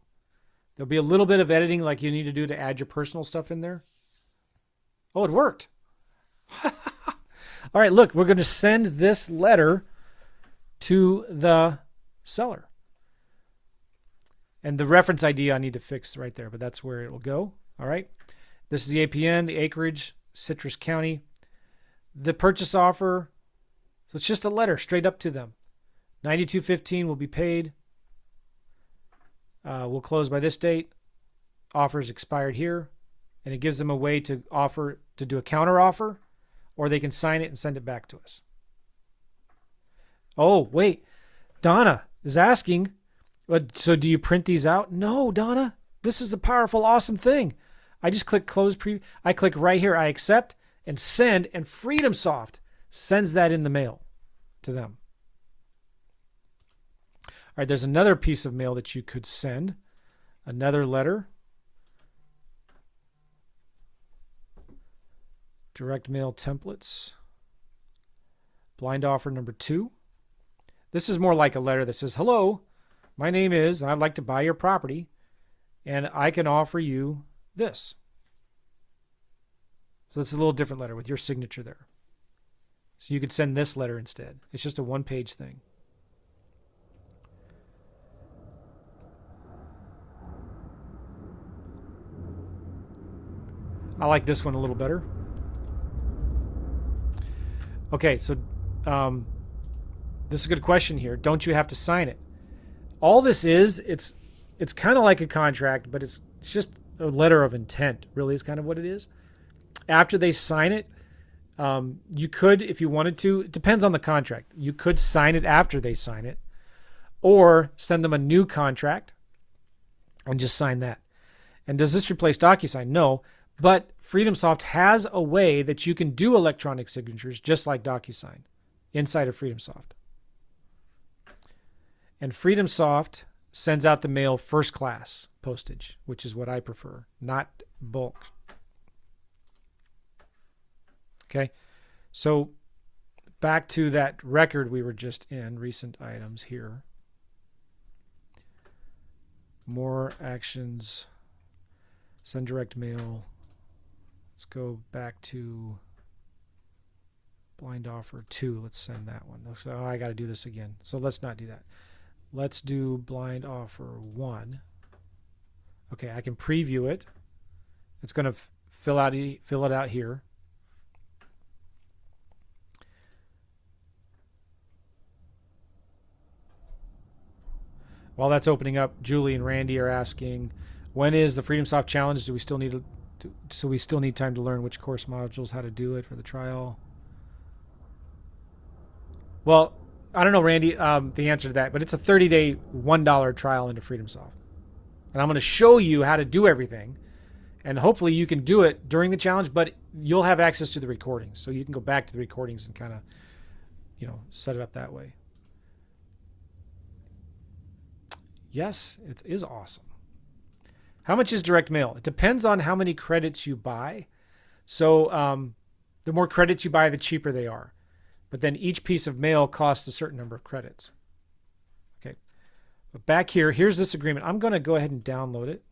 There'll be a little bit of editing like you need to do to add your personal stuff in there. Oh, it worked. All right, look, we're going to send this letter to the seller. And the reference ID I need to fix right there, but that's where it will go. All right. This is the APN, the acreage, Citrus County. The purchase offer, so it's just a letter straight up to them. $92.15 will be paid. We'll close by this date. Offers expired here. And it gives them a way to offer to do a counter offer, or they can sign it and send it back to us. Oh, wait. Donna is asking, so do you print these out? No, Donna. This is a powerful, awesome thing. I just click close preview. I click right here. I accept and send, and Freedomsoft sends that in the mail to them. All right, there's another piece of mail that you could send. Another letter. Direct mail templates. Blind offer number 2. This is more like a letter that says, hello, my name is, and I'd like to buy your property, and I can offer you this. So it's a little different letter with your signature there. So you could send this letter instead. It's just a one-page thing. I like this one a little better. Okay, so this is a good question here. Don't you have to sign it? All this is, it's kind of like a contract, but it's just a letter of intent, really is kind of what it is. After they sign it, you could, if you wanted to, it depends on the contract. You could sign it after they sign it, or send them a new contract and just sign that. And does this replace DocuSign? No, but Freedomsoft has a way that you can do electronic signatures just like DocuSign inside of Freedomsoft. And Freedomsoft sends out the mail first class postage, which is what I prefer, not bulk. Okay, so back to that record we were just in, recent items here. More actions, send direct mail. Let's go back to blind offer 2. Let's send that one. Oh, I got to do this again. So let's not do that. Let's do blind offer 1. Okay, I can preview it. It's going to fill it out here. While that's opening up, Julie and Randy are asking, when is the Freedomsoft challenge? Do we still need so we still need time to learn which course modules, how to do it for the trial? Well, I don't know, Randy, the answer to that, but it's a 30-day $1 trial into Freedomsoft. And I'm going to show you how to do everything. And hopefully you can do it during the challenge, but you'll have access to the recordings. So you can go back to the recordings and kind of, set it up that way. Yes, it is awesome. How much is direct mail? It depends on how many credits you buy. So the more credits you buy, the cheaper they are. But then each piece of mail costs a certain number of credits. Okay. But back here, here's this agreement. I'm going to go ahead and download it.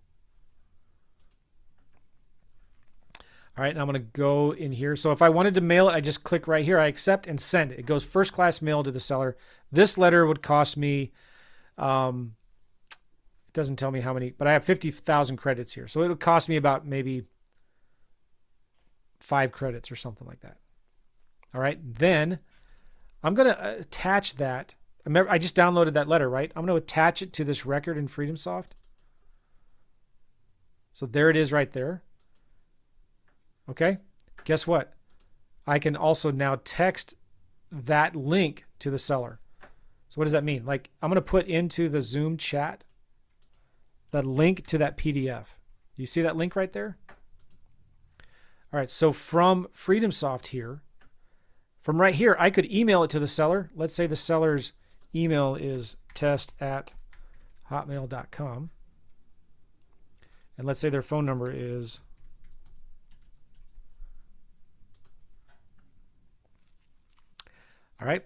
All right, and I'm going to go in here. So if I wanted to mail it, I just click right here. I accept and send it. It goes first class mail to the seller. This letter would cost me... it doesn't tell me how many, but I have 50,000 credits here. So it would cost me about maybe 5 credits or something like that. All right. Then I'm going to attach that. I just downloaded that letter, right? I'm going to attach it to this record in Freedomsoft. So there it is right there. Okay. Guess what? I can also now text that link to the seller. So what does that mean? Like, I'm going to put into the Zoom chat the link to that PDF. You see that link right there? All right, so from Freedomsoft here, from right here, I could email it to the seller. Let's say the seller's email is test@hotmail.com. And let's say their phone number is All right.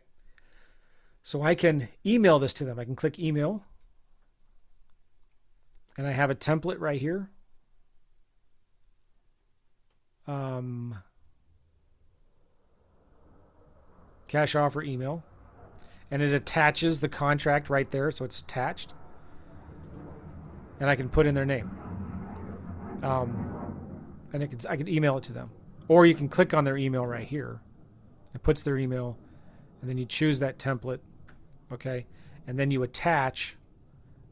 So I can email this to them. I can click email. And I have a template right here. Cash offer email. And it attaches the contract right there. So it's attached. And I can put in their name. And I can email it to them. Or you can click on their email right here. It puts their email. And then you choose that template. Okay. And then you attach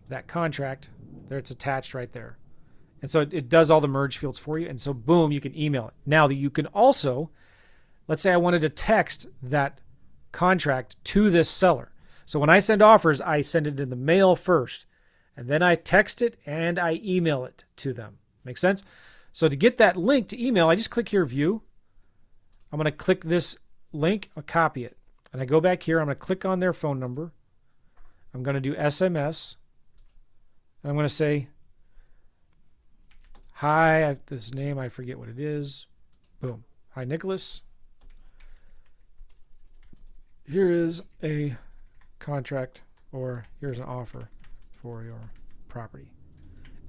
that contract. There, it's attached right there. And so it does all the merge fields for you. And so boom, you can email it. Now that you can also, let's say I wanted to text that contract to this seller. So when I send offers, I send it in the mail first, and then I text it and I email it to them. Make sense? So to get that link to email, I just click here, view. I'm going to click this link, I'll copy it. And I go back here, I'm going to click on their phone number. I'm going to do SMS. And I'm going to say, hi, this name, I forget what it is. Boom. Hi, Nicholas. Here is a contract, or here's an offer for your property.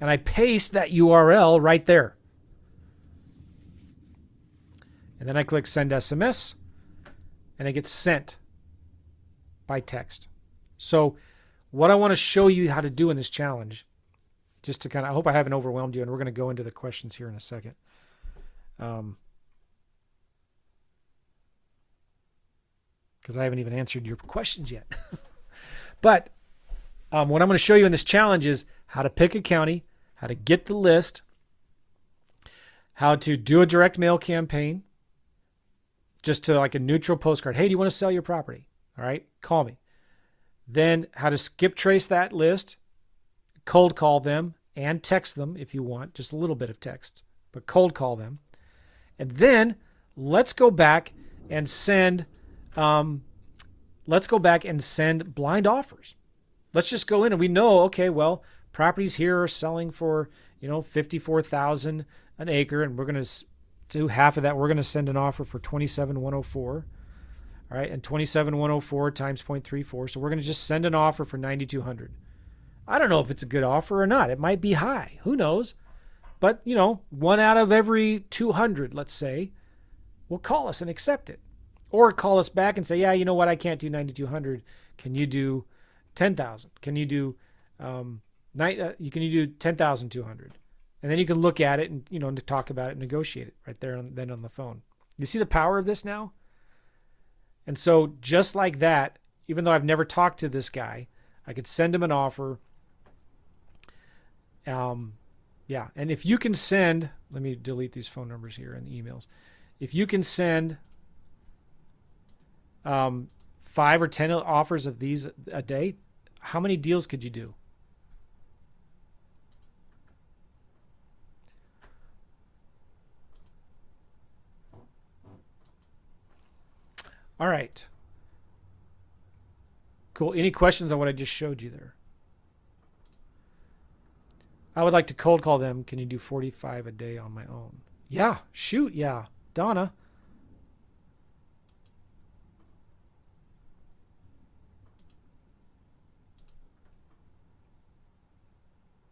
And I paste that URL right there. And then I click send SMS, and it gets sent by text. So what I want to show you how to do in this challenge, just to kind of, I hope I haven't overwhelmed you, and we're going to go into the questions here in a second. Because I haven't even answered your questions yet. But what I'm going to show you in this challenge is how to pick a county, how to get the list, how to do a direct mail campaign, just to like a neutral postcard. Hey, do you want to sell your property? All right, call me. Then how to skip trace that list, cold call them, and text them if you want, just a little bit of text, but cold call them. And then let's go back and send blind offers. Let's just go in and we know, okay, well, properties here are selling for, $54,000 an acre, and we're going to do half of that. We're going to send an offer for $27,104. All right, and $27,104 times 0.34. So we're going to just send an offer for $9,200. I don't know if it's a good offer or not. It might be high. Who knows? But, one out of every 200, let's say, will call us and accept it. Or call us back and say, yeah, you know what? I can't do 9,200. Can you do 10,000? Can you do can you do 10,200? And then you can look at it and, to talk about it and negotiate it right there on the phone. You see the power of this now? And so just like that, even though I've never talked to this guy, I could send him an offer. Yeah. And if you can send, let me delete these phone numbers here and emails. If you can send 5 or 10 offers of these a day, how many deals could you do? All right. Cool. Any questions on what I just showed you there? I would like to cold call them. Can you do 45 a day on my own? Yeah, shoot. Yeah. Donna.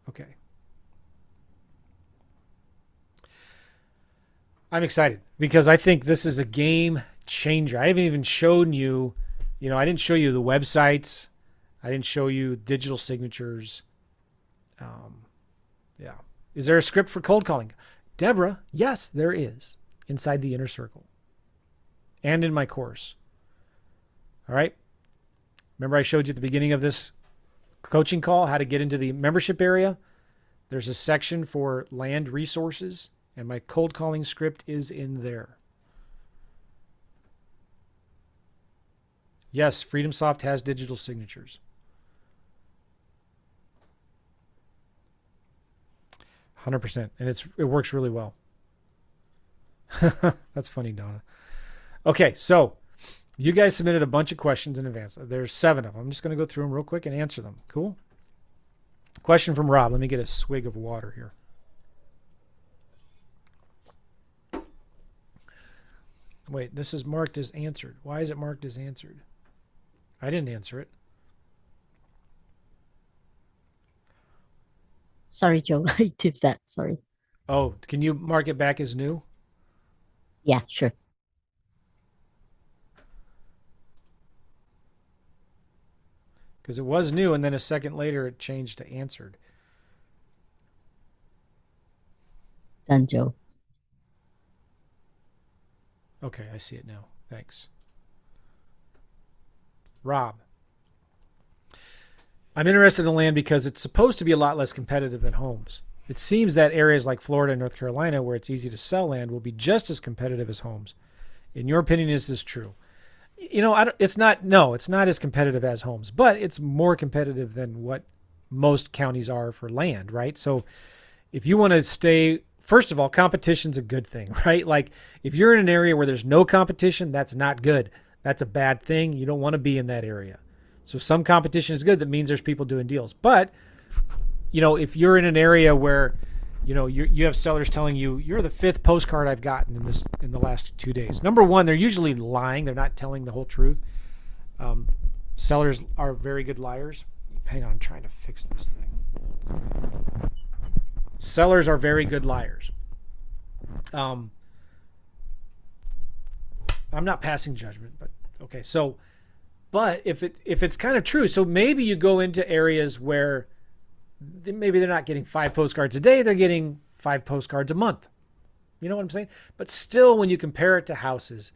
Okay. I'm excited because I think this is a game changer. I haven't even shown you, I didn't show you the websites. I didn't show you digital signatures. Yeah. Is there a script for cold calling? Deborah, yes, there is inside the inner circle and in my course. All right. Remember I showed you at the beginning of this coaching call how to get into the membership area? There's a section for land resources, and my cold calling script is in there. Yes, Freedomsoft has digital signatures. 100%. And it works really well. That's funny, Donna. Okay, so you guys submitted a bunch of questions in advance. There's 7 of them. I'm just going to go through them real quick and answer them. Cool? Question from Rob. Let me get a swig of water here. Wait, this is marked as answered. Why is it marked as answered? I didn't answer it. Sorry, Joe. I did that. Sorry. Oh, can you mark it back as new? Yeah, sure. Because it was new, and then a second later it changed to answered. Done, Joe. Okay, I see it now. Thanks. Rob. I'm interested in land because it's supposed to be a lot less competitive than homes. It seems that areas like Florida and North Carolina, where it's easy to sell land, will be just as competitive as homes. In your opinion, is this true? It's not. No, it's not as competitive as homes, but it's more competitive than what most counties are for land, right? So if you want to stay, first of all, competition's a good thing, right? Like if you're in an area where there's no competition, that's not good. That's a bad thing. You don't want to be in that area. So some competition is good. That means there's people doing deals. But, if you're in an area where, you have sellers telling you you're the fifth postcard I've gotten in the last 2 days. Number one, they're usually lying. They're not telling the whole truth. Sellers are very good liars. Hang on, I'm trying to fix this thing. Sellers are very good liars. I'm not passing judgment, but okay. So, but if it's kind of true, so maybe you go into areas where maybe they're not getting 5 postcards a day, they're getting 5 postcards a month. You know what I'm saying? But still, when you compare it to houses,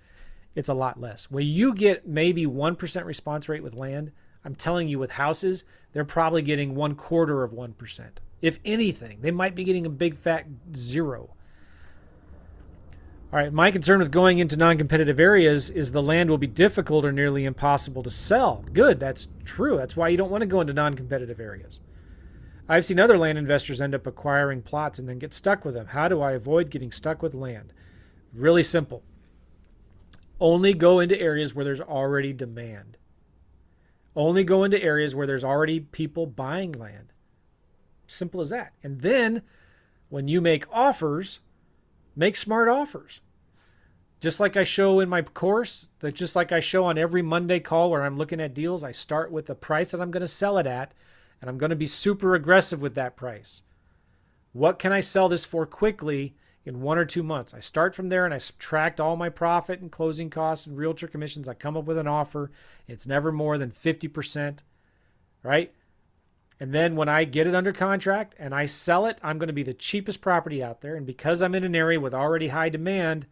it's a lot less. When you get maybe 1% response rate with land, I'm telling you with houses, they're probably getting 0.25%. If anything, they might be getting a big fat 0. All right, my concern with going into non-competitive areas is the land will be difficult or nearly impossible to sell. Good, that's true. That's why you don't want to go into non-competitive areas. I've seen other land investors end up acquiring plots and then get stuck with them. How do I avoid getting stuck with land? Really simple. Only go into areas where there's already demand. Only go into areas where there's already people buying land. Simple as that. And then when you make offers, make smart offers. Just like I show in my course, just like I show on every Monday call where I'm looking at deals, I start with the price that I'm going to sell it at, and I'm going to be super aggressive with that price. What can I sell this for quickly in 1 or 2 months? I start from there and I subtract all my profit and closing costs and realtor commissions. I come up with an offer. It's never more than 50%, right? And then when I get it under contract and I sell it, I'm going to be the cheapest property out there. And because I'm in an area with already high demand,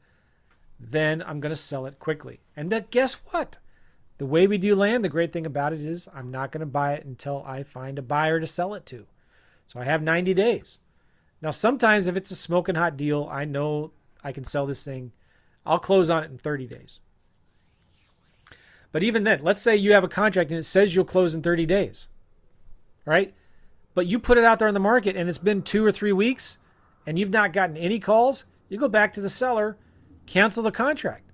then I'm going to sell it quickly. And guess what? The way we do land, the great thing about it is I'm not going to buy it until I find a buyer to sell it to. So I have 90 days. Now, sometimes if it's a smoking hot deal, I know I can sell this thing. I'll close on it in 30 days. But even then, let's say you have a contract and it says you'll close in 30 days, right? But you put it out there on the market and it's been 2 or 3 weeks and you've not gotten any calls, you go back to the seller, cancel the contract,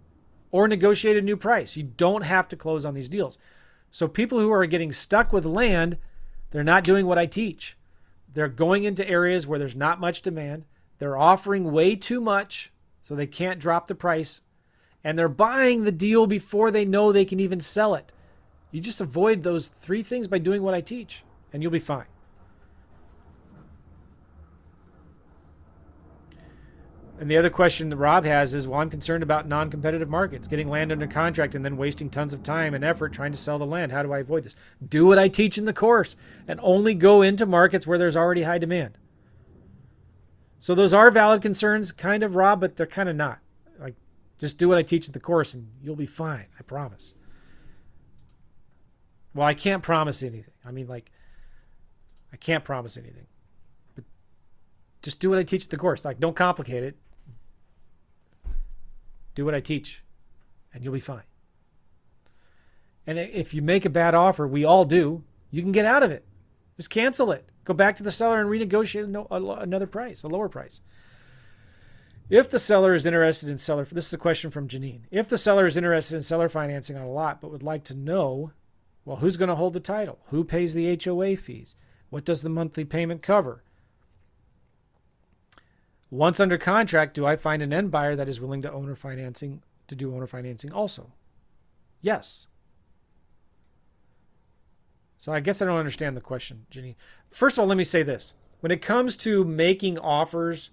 or negotiate a new price. You don't have to close on these deals. So people who are getting stuck with land, they're not doing what I teach. They're going into areas where there's not much demand. They're offering way too much, so they can't drop the price. And they're buying the deal before they know they can even sell it. You just avoid those 3 things by doing what I teach, and you'll be fine. And the other question that Rob has is, well, I'm concerned about non-competitive markets, getting land under contract and then wasting tons of time and effort trying to sell the land. How do I avoid this? Do what I teach in the course and only go into markets where there's already high demand. So those are valid concerns, kind of, Rob, but they're kind of not. Like, just do what I teach in the course and you'll be fine. I promise. Well, I can't promise anything. I can't promise anything. But just do what I teach in the course. Like, don't complicate it. Do what I teach, and you'll be fine. And if you make a bad offer, we all do, you can get out of it. Just cancel it. Go back to the seller and renegotiate another price, a lower price. If the seller is interested in seller, this is a question from Janine. If the seller is interested in seller financing on a lot, but would like to know, well, who's going to hold the title? Who pays the HOA fees? What does the monthly payment cover? Once under contract, do I find an end buyer that is willing to do owner financing also? Yes. So I guess I don't understand the question, Ginny. First of all, let me say this. When it comes to making offers,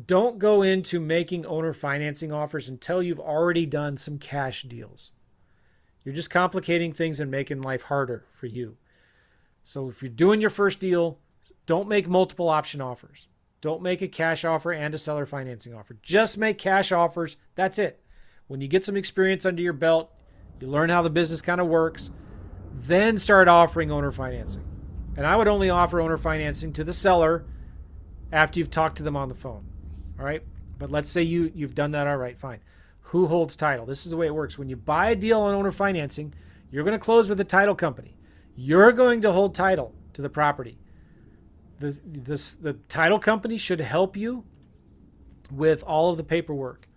don't go into making owner financing offers until you've already done some cash deals. You're just complicating things and making life harder for you. So if you're doing your first deal, don't make multiple option offers. Don't make a cash offer and a seller financing offer. Just make cash offers. That's it. When you get some experience under your belt, you learn how the business kind of works, then start offering owner financing. And I would only offer owner financing to the seller after you've talked to them on the phone. All right? But let's say you've done that. All right, fine. Who holds title? This is the way it works. When you buy a deal on owner financing, you're going to close with the title company. You're going to hold title to the property. The title company should help you with all of the paperwork.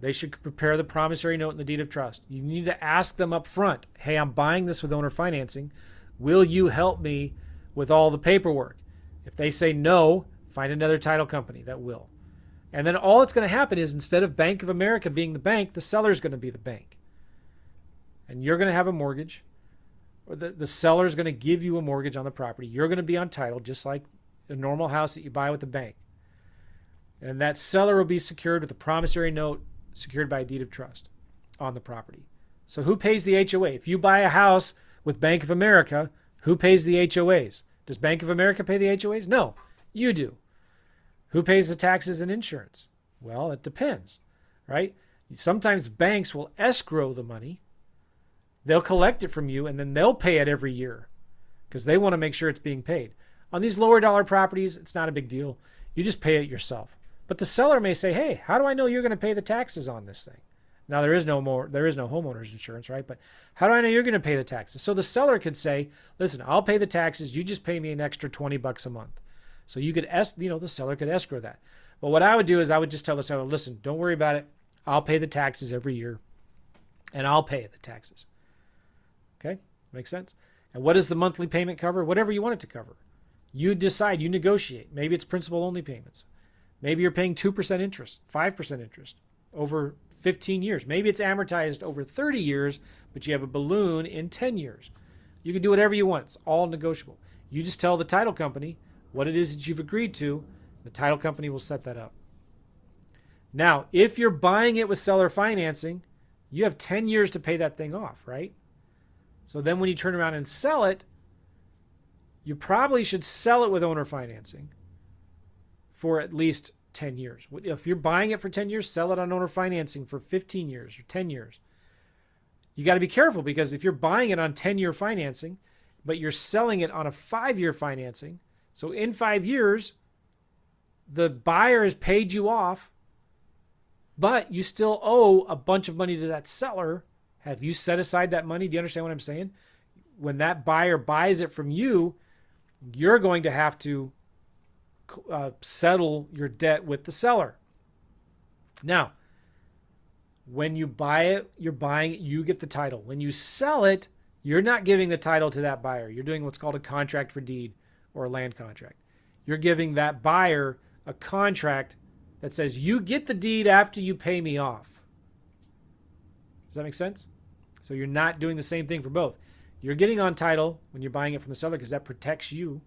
They should prepare the promissory note and the deed of trust. You need to ask them up front, hey, I'm buying this with owner financing. Will you help me with all the paperwork? If they say no, find another title company that will. And then all that's going to happen is instead of Bank of America being the bank, the seller's going to be the bank. And you're going to have a mortgage. Or the seller's going to give you a mortgage on the property. You're going to be on title just like a normal house that you buy with the bank. And that seller will be secured with a promissory note secured by a deed of trust on the property. So who pays the HOA? If you buy a house with Bank of America, who pays the HOAs? Does Bank of America pay the HOAs? No, you do. Who pays the taxes and insurance? Well, it depends, right? Sometimes banks will escrow the money. They'll collect it from you and then they'll pay it every year because they want to make sure it's being paid. On these lower dollar properties, it's not a big deal. You just pay it yourself. But the seller may say, hey, how do I know you're going to pay the taxes on this thing? Now, there is no homeowner's insurance, right? But how do I know you're going to pay the taxes? So the seller could say, listen, I'll pay the taxes. You just pay me an extra $20 a month. So you could, the seller could escrow that. But what I would do is I would just tell the seller, listen, don't worry about it. I'll pay the taxes every year and I'll pay the taxes. Okay, makes sense. And what does the monthly payment cover? Whatever you want it to cover. You decide, you negotiate. Maybe it's principal only payments. Maybe you're paying 2% interest, 5% interest over 15 years. Maybe it's amortized over 30 years, but you have a balloon in 10 years. You can do whatever you want. It's all negotiable. You just tell the title company what it is that you've agreed to. The title company will set that up. Now, if you're buying it with seller financing, you have 10 years to pay that thing off, right? So then when you turn around and sell it, you probably should sell it with owner financing for at least 10 years. If you're buying it for 10 years, sell it on owner financing for 15 years or 10 years. You got to be careful because if you're buying it on 10-year financing, but you're selling it on a 5-year financing, so in 5 years, the buyer has paid you off, but you still owe a bunch of money to that seller. Have you set aside that money? Do you understand what I'm saying? When that buyer buys it from you, you're going to have to settle your debt with the seller. Now, when you buy it, you're buying it, you get the title. When you sell it, you're not giving the title to that buyer. You're doing what's called a contract for deed or a land contract. You're giving that buyer a contract that says you get the deed after you pay me off. Does that make sense? So you're not doing the same thing for both. You're getting on title when you're buying it from the seller because that protects you.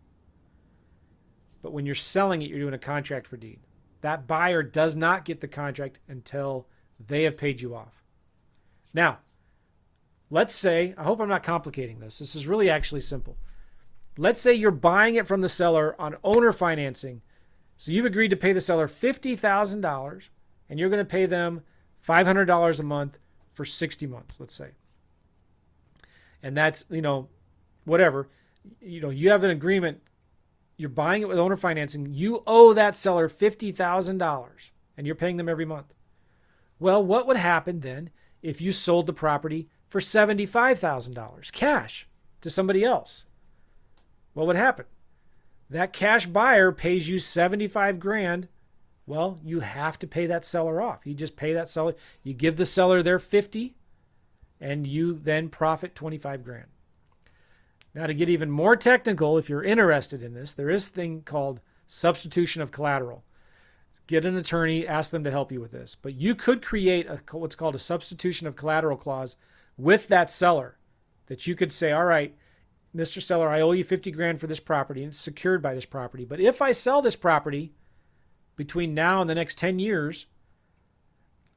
But when you're selling it, you're doing a contract for deed. That buyer does not get the contract until they have paid you off. Now, let's say, I hope I'm not complicating this. This is really actually simple. Let's say you're buying it from the seller on owner financing. So you've agreed to pay the seller $50,000 and you're going to pay them $500 a month for 60 months, let's say. And that's, whatever. You have an agreement. You're buying it with owner financing. You owe that seller $50,000 and you're paying them every month. Well, what would happen then if you sold the property for $75,000 cash to somebody else? What would happen? That cash buyer pays you $75,000. Well, you have to pay that seller off. You just pay that seller. You give the seller their $50,000 and you then profit $25,000. Now, to get even more technical, if you're interested in this, there is a thing called substitution of collateral. Get an attorney, ask them to help you with this. But you could create what's called a substitution of collateral clause with that seller that you could say, all right, Mr. Seller, I owe you 50 grand for this property and it's secured by this property. But if I sell this property between now and the next 10 years,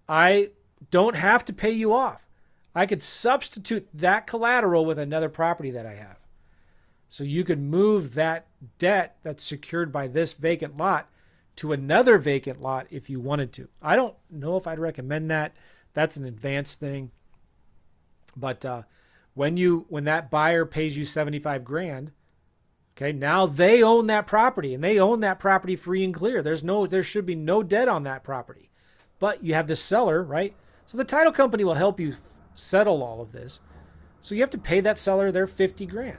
I don't have to pay you off. I could substitute that collateral with another property that I have. So you could move that debt that's secured by this vacant lot to another vacant lot if you wanted to. I don't know if I'd recommend that. That's an advanced thing. But when that buyer pays you 75 grand, okay, now they own that property and they own that property free and clear. There should be no debt on that property. But you have this seller, right? So the title company will help you settle all of this. So you have to pay that seller their 50 grand.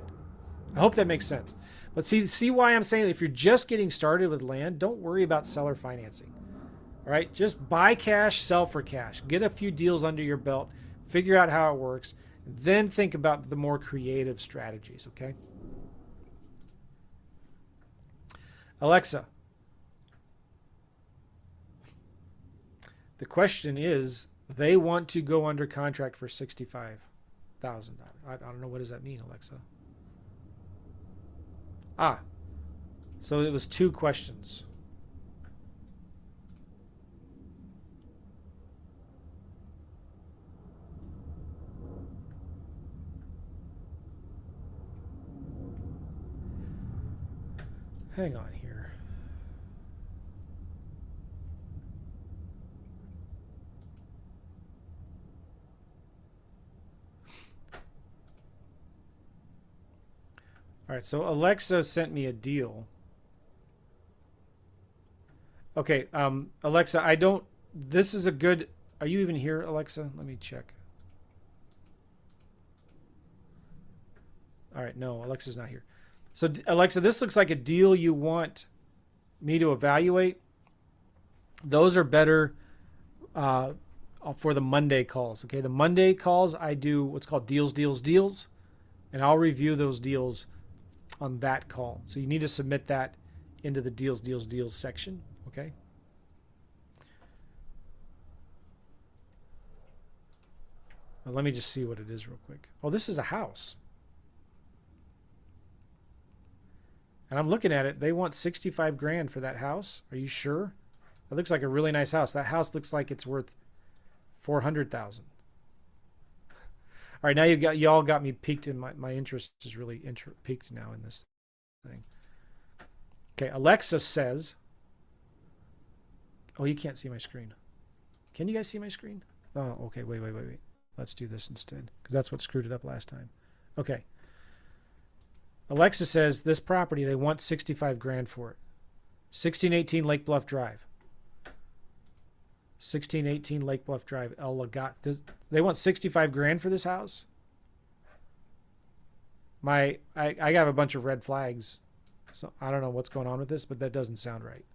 I hope that makes sense. But see why I'm saying if you're just getting started with land, don't worry about seller financing. All right, just buy cash, sell for cash. Get a few deals under your belt, figure out how it works, then think about the more creative strategies, okay? Alexa, the question is, they want to go under contract for $65,000. I don't know, what does that mean, Alexa? So it was 2 questions. Hang on here. All right, so Alexa sent me a deal. Okay, Alexa, this is a good, are you even here, Alexa? Let me check. All right, no, Alexa's not here. So Alexa, this looks like a deal you want me to evaluate. Those are better for the Monday calls, okay? The Monday calls, I do what's called deals, and I'll review those deals on that call. So you need to submit that into the deals section, okay? Well, let me just see what it is real quick. Oh, this is a house. And I'm looking at it. They want 65 grand for that house. Are you sure? That looks like a really nice house. That house looks like it's worth 400,000. All right, now y'all got me peaked in my interest is really peaked now in this thing. Okay, Alexa says, oh, you can't see my screen. Can you guys see my screen? Oh, okay, wait. Let's do this instead, because that's what screwed it up last time. Okay. Alexa says this property, they want 65 grand for it. 1618 Lake Bluff Drive. 1618 Lake Bluff Drive, El Lagat. They want 65 grand for this house? I have a bunch of red flags. So I don't know what's going on with this, but that doesn't sound right.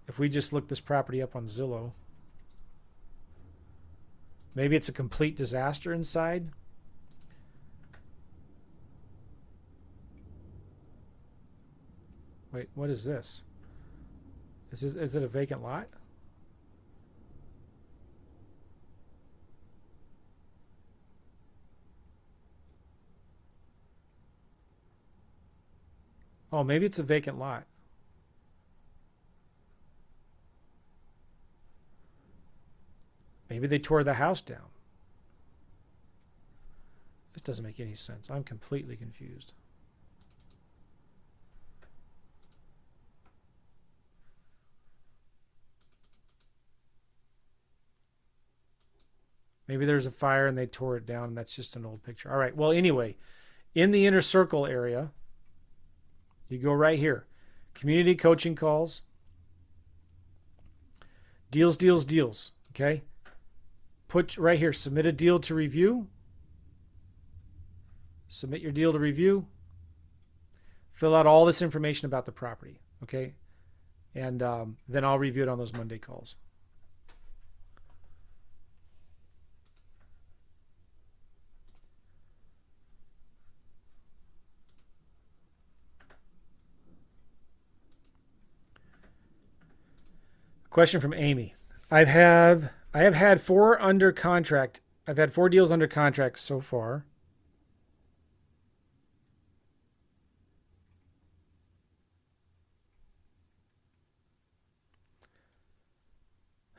If we just look this property up on Zillow, maybe it's a complete disaster inside. Wait, what is this? Is it a vacant lot? Oh, maybe it's a vacant lot. Maybe they tore the house down. This doesn't make any sense. I'm completely confused. Maybe there's a fire and they tore it down and that's just an old picture. All right. Well, anyway, in the inner circle area, you go right here. Community coaching calls. Deals. Okay. Put right here, submit a deal to review. Submit your deal to review. Fill out all this information about the property. Okay. And then I'll review it on those Monday calls. Question from Amy. I have had 4 under contract I've had 4 deals under contract so far.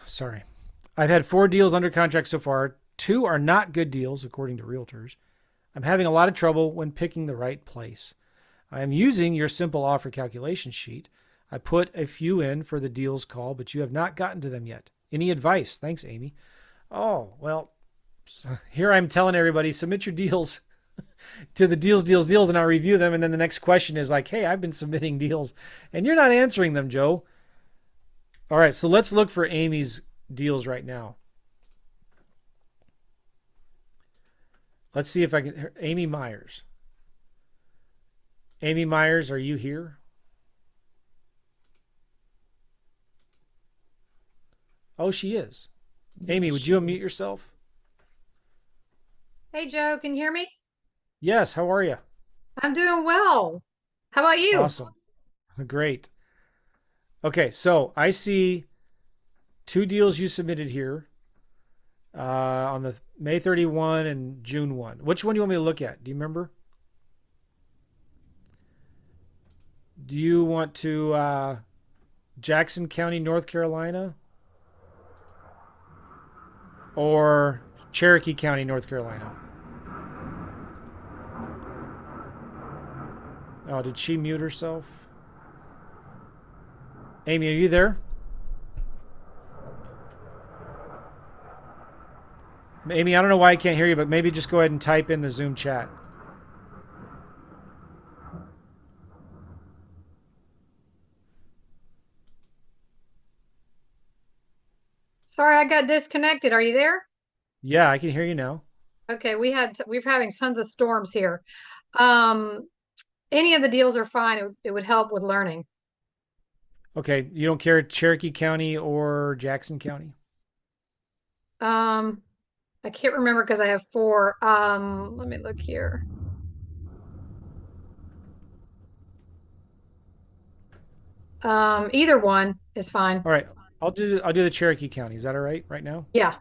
Sorry. I've had 4 deals under contract so far. 2 are not good deals, according to realtors. I'm having a lot of trouble when picking the right place. I am using your simple offer calculation sheet. I put a few in for the deals call, but you have not gotten to them yet. Any advice? Thanks, Amy. Oh, well, here I'm telling everybody, submit your deals to the deals, and I'll review them. And then the next question is like, hey, I've been submitting deals and you're not answering them, Joe. All right, so let's look for Amy's deals right now. Let's see if I can. Amy Myers. Amy Myers, are you here? Oh, she is. Amy, would you unmute yourself? Hey Joe, can you hear me? Yes, how are you? I'm doing well. How about you? Awesome. Great. Okay, so I see 2 deals you submitted here on the May 31 and June 1. Which one do you want me to look at? Do you remember? Do you want to Jackson County, North Carolina, or Cherokee County, North Carolina? Oh, did she mute herself? Amy, are you there? Amy, I don't know why I can't hear you, but maybe just go ahead and type in the Zoom chat. Sorry, I got disconnected. Are you there? Yeah, I can hear you now. Okay, we're having tons of storms here. Um, any of the deals are fine. It would help with learning. Okay, you don't care Cherokee County or Jackson County? Um, I can't remember because I have 4. Let me look here. Either one is fine. All right, I'll do the Cherokee County. Is that all right now? Yeah.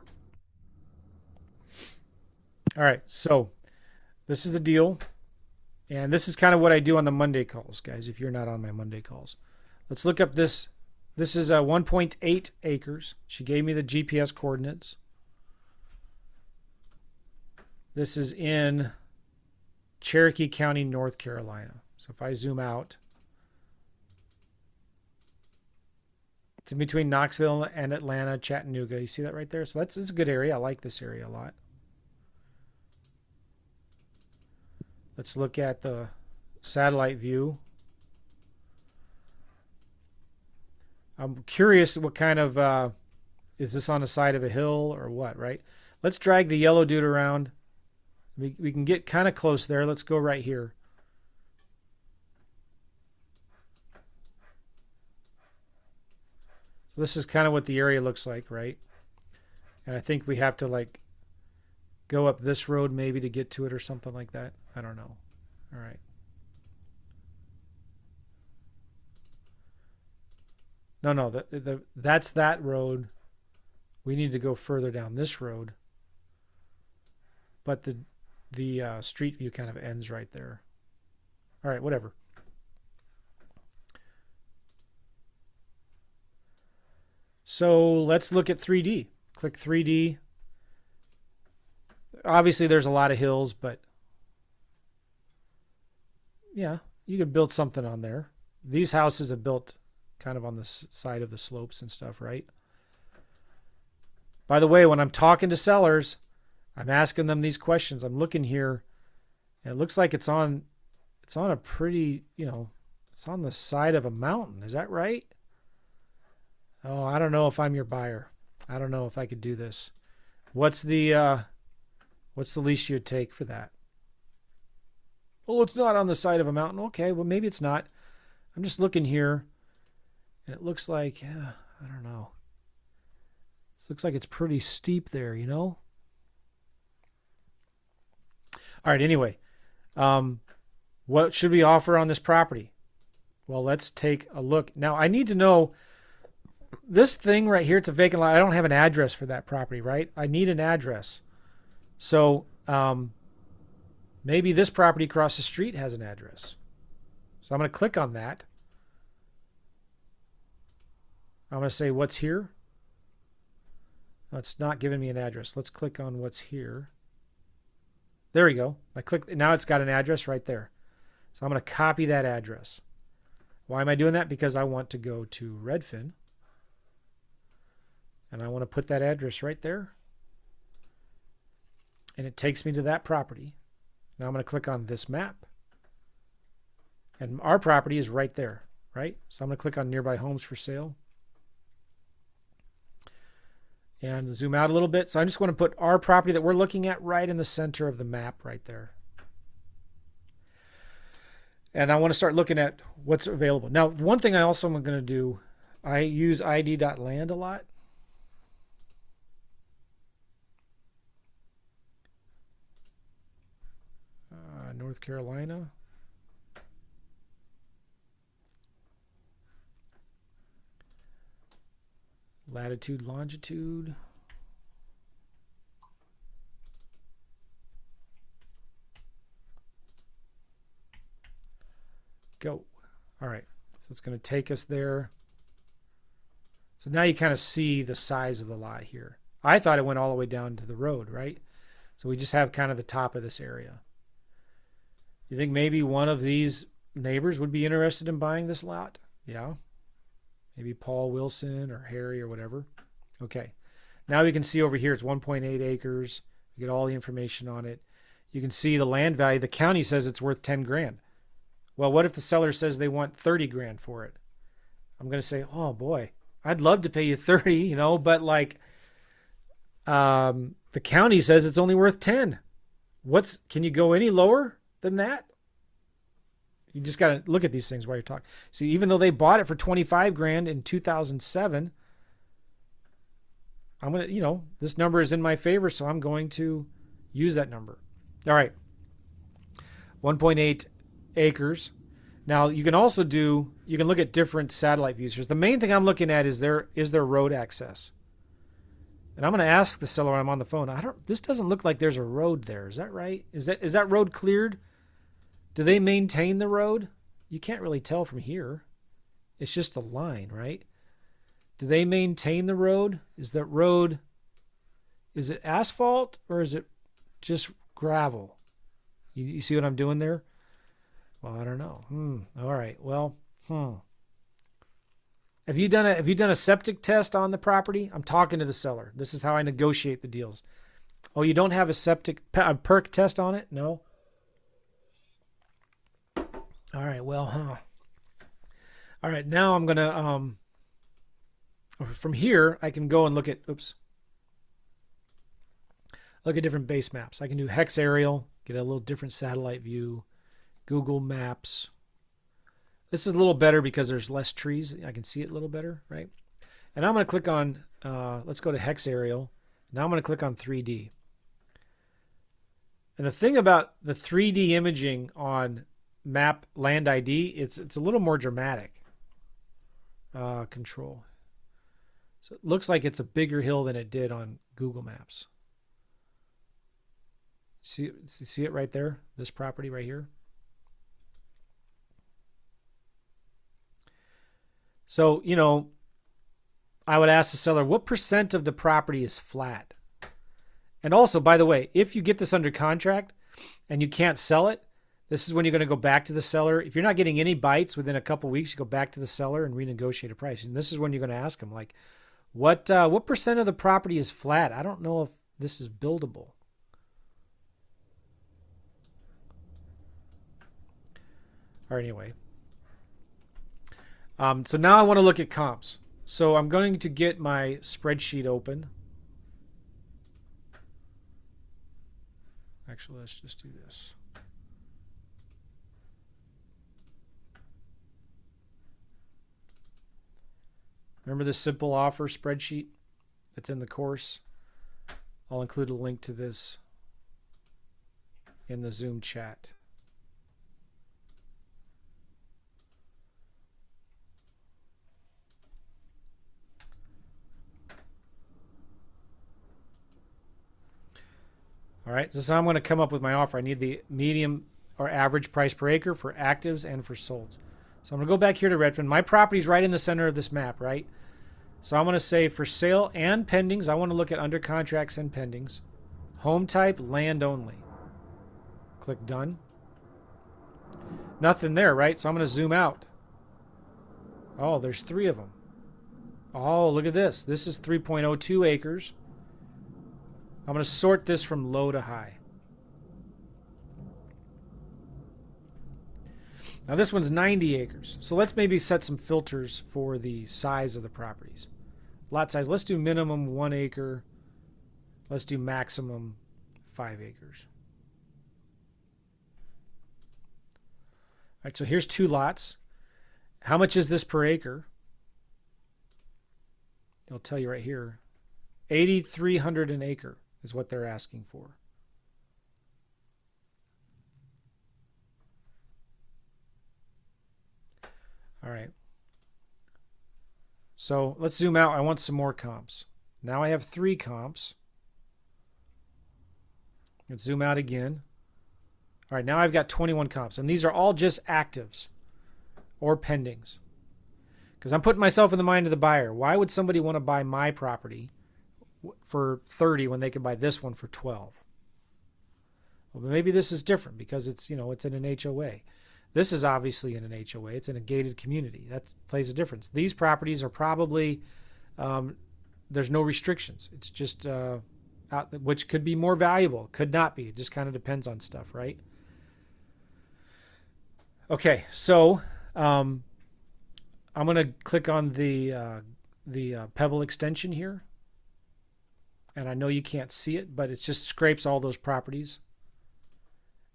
All right, so this is the deal, and this is kind of what I do on the Monday calls, guys. If you're not on my Monday calls, let's look up this. This is 1.8 acres. She gave me the GPS coordinates. This is in Cherokee County, North Carolina. So if I zoom out, it's in between Knoxville and Atlanta, Chattanooga. You see that right there? So that's a good area. I like this area a lot. Let's look at the satellite view. I'm curious what kind of, is this on the side of a hill or what, right? Let's drag the yellow dude around. We can get kind of close there. Let's go right here. So this is kind of what the area looks like, right? And I think we have to like go up this road maybe to get to it or something like that. I don't know. All right. No, that's that road. We need to go further down this road. But the street view kind of ends right there. All right, whatever. So let's look at 3D. Click 3D. Obviously, there's a lot of hills, but yeah, you could build something on there. These houses are built kind of on the side of the slopes and stuff, right? By the way, when I'm talking to sellers, I'm asking them these questions. I'm looking here, and it looks like it's on a pretty, it's on the side of a mountain. Is that right? Oh, I don't know if I'm your buyer. I don't know if I could do this. What's the least you'd take for that? Oh, it's not on the side of a mountain. Okay, well, maybe it's not. I'm just looking here, and it looks like, I don't know. This looks like it's pretty steep there, All right, anyway, what should we offer on this property? Well, let's take a look. Now, I need to know this thing right here. It's a vacant lot. I don't have an address for that property, right? I need an address. So maybe this property across the street has an address. So I'm going to click on that. I'm going to say what's here. No, it's not giving me an address. Let's click on what's here. There we go. I click. Now it's got an address right there. So I'm going to copy that address. Why am I doing that? Because I want to go to Redfin. And I want to put that address right there. And it takes me to that property. Now I'm going to click on this map. And our property is right there, right? So I'm going to click on nearby homes for sale. And zoom out a little bit. So I'm just going to put our property that we're looking at right in the center of the map right there. And I want to start looking at what's available. Now, one thing I also am going to do, I use id.land a lot. North Carolina. Latitude, longitude. Go. All right. So it's going to take us there. So now you kind of see the size of the lot here. I thought it went all the way down to the road, right? So we just have kind of the top of this area. You think maybe one of these neighbors would be interested in buying this lot? Yeah. Maybe Paul Wilson or Harry or whatever. Okay. Now we can see over here it's 1.8 acres. You get all the information on it. You can see the land value. The county says it's worth 10 grand. Well, what if the seller says they want 30 grand for it? I'm going to say, oh boy, I'd love to pay you 30, you know, but like the county says it's only worth 10. Can you go any lower than that? You just got to look at these things while you're talking. See, even though they bought it for 25 grand in 2007, I'm going to, you know, this number is in my favor, so I'm going to use that number. All right. 1.8 acres. Now, you can also you can look at different satellite views. The main thing I'm looking at is there road access. And I'm going to ask the seller when I'm on the phone, this doesn't look like there's a road there. Is that right? Is that road cleared? Do they maintain the road? You can't really tell from here. It's just a line, right? Do they maintain the road? Is it asphalt or is it just gravel? You see what I'm doing there? Well, I don't know. All right. Well, Have you done a septic test on the property? I'm talking to the seller. This is how I negotiate the deals. Oh, you don't have a perk test on it? No. All right, well, All right, now I'm going to, from here, I can go and look at different base maps. I can do hex aerial, get a little different satellite view, Google Maps. This is a little better because there's less trees. I can see it a little better, right? And I'm going to click on, let's go to hex aerial. Now I'm going to click on 3D. And the thing about the 3D imaging on Map Land ID, it's a little more dramatic. Control. So it looks like it's a bigger hill than it did on Google Maps. See it right there? This property right here. So, you know, I would ask the seller, what % of the property is flat? And also, by the way, if you get this under contract and you can't sell it, this is when you're going to go back to the seller. If you're not getting any bites within a couple of weeks, you go back to the seller and renegotiate a price. And this is when you're going to ask them, like, what % of the property is flat? I don't know if this is buildable. Or anyway. So now I want to look at comps. So I'm going to get my spreadsheet open. Actually, let's just do this. Remember the simple offer spreadsheet that's in the course? I'll include a link to this in the Zoom chat. All All right, so I'm going to come up with my offer. I need the medium or average price per acre for actives and for solds. So I'm going to go back here to Redfin. My property's right in the center of this map, right? So I'm going to say for sale and pendings. I want to look at under contracts and pendings. Home type, land only. Click done. Nothing there, right? So I'm going to zoom out. Oh, there's 3 of them. Oh, look at this. This is 3.02 acres. I'm going to sort this from low to high. Now this one's 90 acres. So let's maybe set some filters for the size of the properties. Lot size, let's do minimum 1 acre. Let's do maximum 5 acres. All right, so here's 2 lots. How much is this per acre? They'll tell you right here. $8,300 an acre is what they're asking for. All right. So let's zoom out. I want some more comps. Now I have 3 comps. Let's zoom out again. All right, now I've got 21 comps, and these are all just actives or pendings. Because I'm putting myself in the mind of the buyer. Why would somebody want to buy my property for 30 when they could buy this one for 12? Well, maybe this is different because it's, you know, it's in an HOA. This is obviously in an HOA. It's in a gated community. That plays a difference. These properties are probably, there's no restrictions. It's just, which could be more valuable, could not be. It just kind of depends on stuff, right? Okay, so I'm going to click on the Pebble extension here. And I know you can't see it, but it just scrapes all those properties.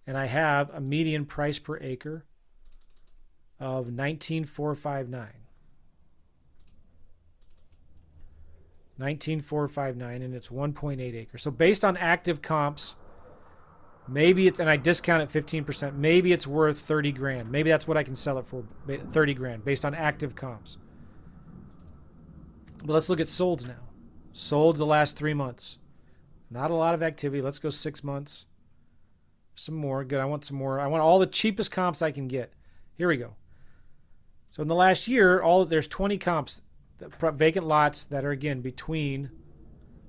And I have a median price per acre of $19,459. $19,459, and it's 1.8 acres. So based on active comps, maybe it's, and I discount it 15%, maybe it's worth 30 grand. Maybe that's what I can sell it for, 30 grand, based on active comps. But let's look at solds now. Solds the last 3 months. Not a lot of activity. Let's go 6 months. Some more. Good. I want some more. I want all the cheapest comps I can get. Here we go. So in the last year, there's 20 comps, vacant lots that are, again, between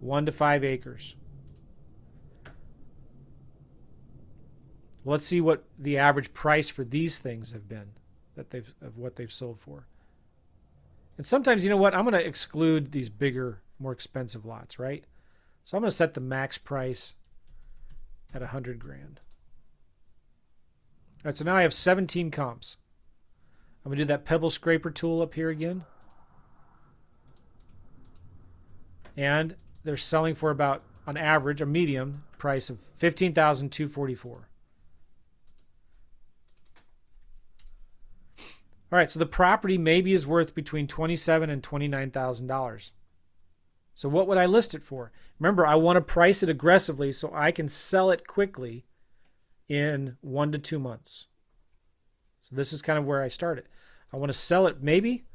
1 to 5 acres. Let's see what the average price for these things have been, of what they've sold for. And sometimes, you know what? I'm going to exclude these bigger, more expensive lots, right? So I'm going to set the max price at 100 grand. All right, so now I have 17 comps. I'm going to do that pebble scraper tool up here again. And they're selling for about, on average, a medium price of $15,244. All right, so the property maybe is worth between $27,000 and $29,000. So what would I list it for? Remember, I want to price it aggressively so I can sell it quickly in 1 to 2 months. So this is kind of where I started. I want to sell it maybe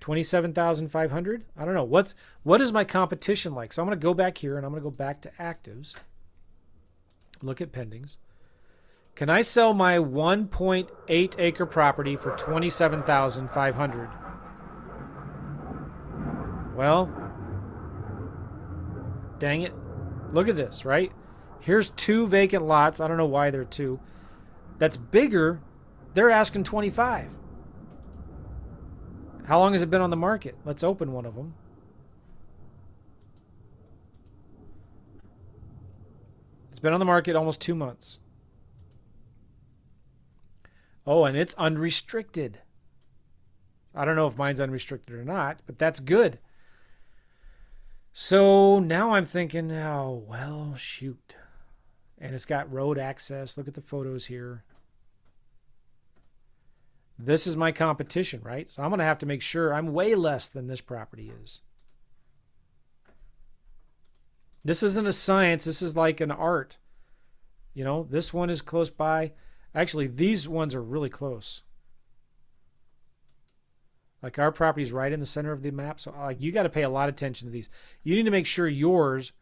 $27,500. I don't know. What is my competition like? So I'm going to go back here and I'm going to go back to actives. Look at pendings. Can I sell my 1.8 acre property for $27,500? Well, dang it. Look at this, right? Here's 2 vacant lots. I don't know why they're 2. That's bigger. They're asking 25. How long has it been on the market? Let's open one of them. It's been on the market almost 2 months. Oh, and it's unrestricted. I don't know if mine's unrestricted or not, but that's good. So now I'm thinking, oh, well, shoot. And it's got road access. Look at the photos here. This is my competition, right? So I'm going to have to make sure I'm way less than this property is. This isn't a science. This is like an art. You know, this one is close by. Actually, these ones are really close. Like our property is right in the center of the map. So like you got to pay a lot of attention to these. You need to make sure yours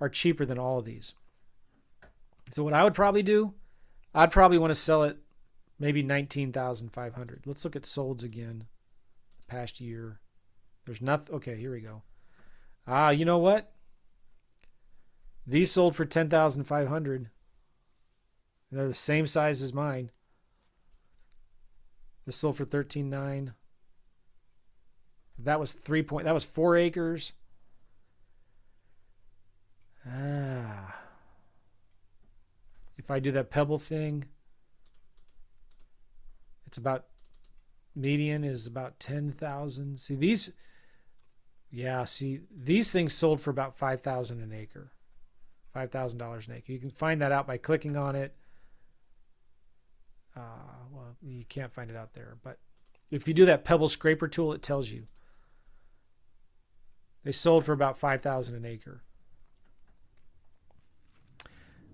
are cheaper than all of these. So what I would probably do, I'd probably want to sell it maybe 19,500. Let's look at solds again. Past year. There's nothing. Okay, here we go. You know what? These sold for 10,500. They're the same size as mine. This sold for 13.9. That was 4 acres. If I do that pebble thing, it's about, median is about 10,000. See these, these things sold for about 5,000 an acre. $5,000 an acre. You can find that out by clicking on it. Well, you can't find it out there, but if you do that pebble scraper tool, it tells you. They sold for about 5,000 an acre.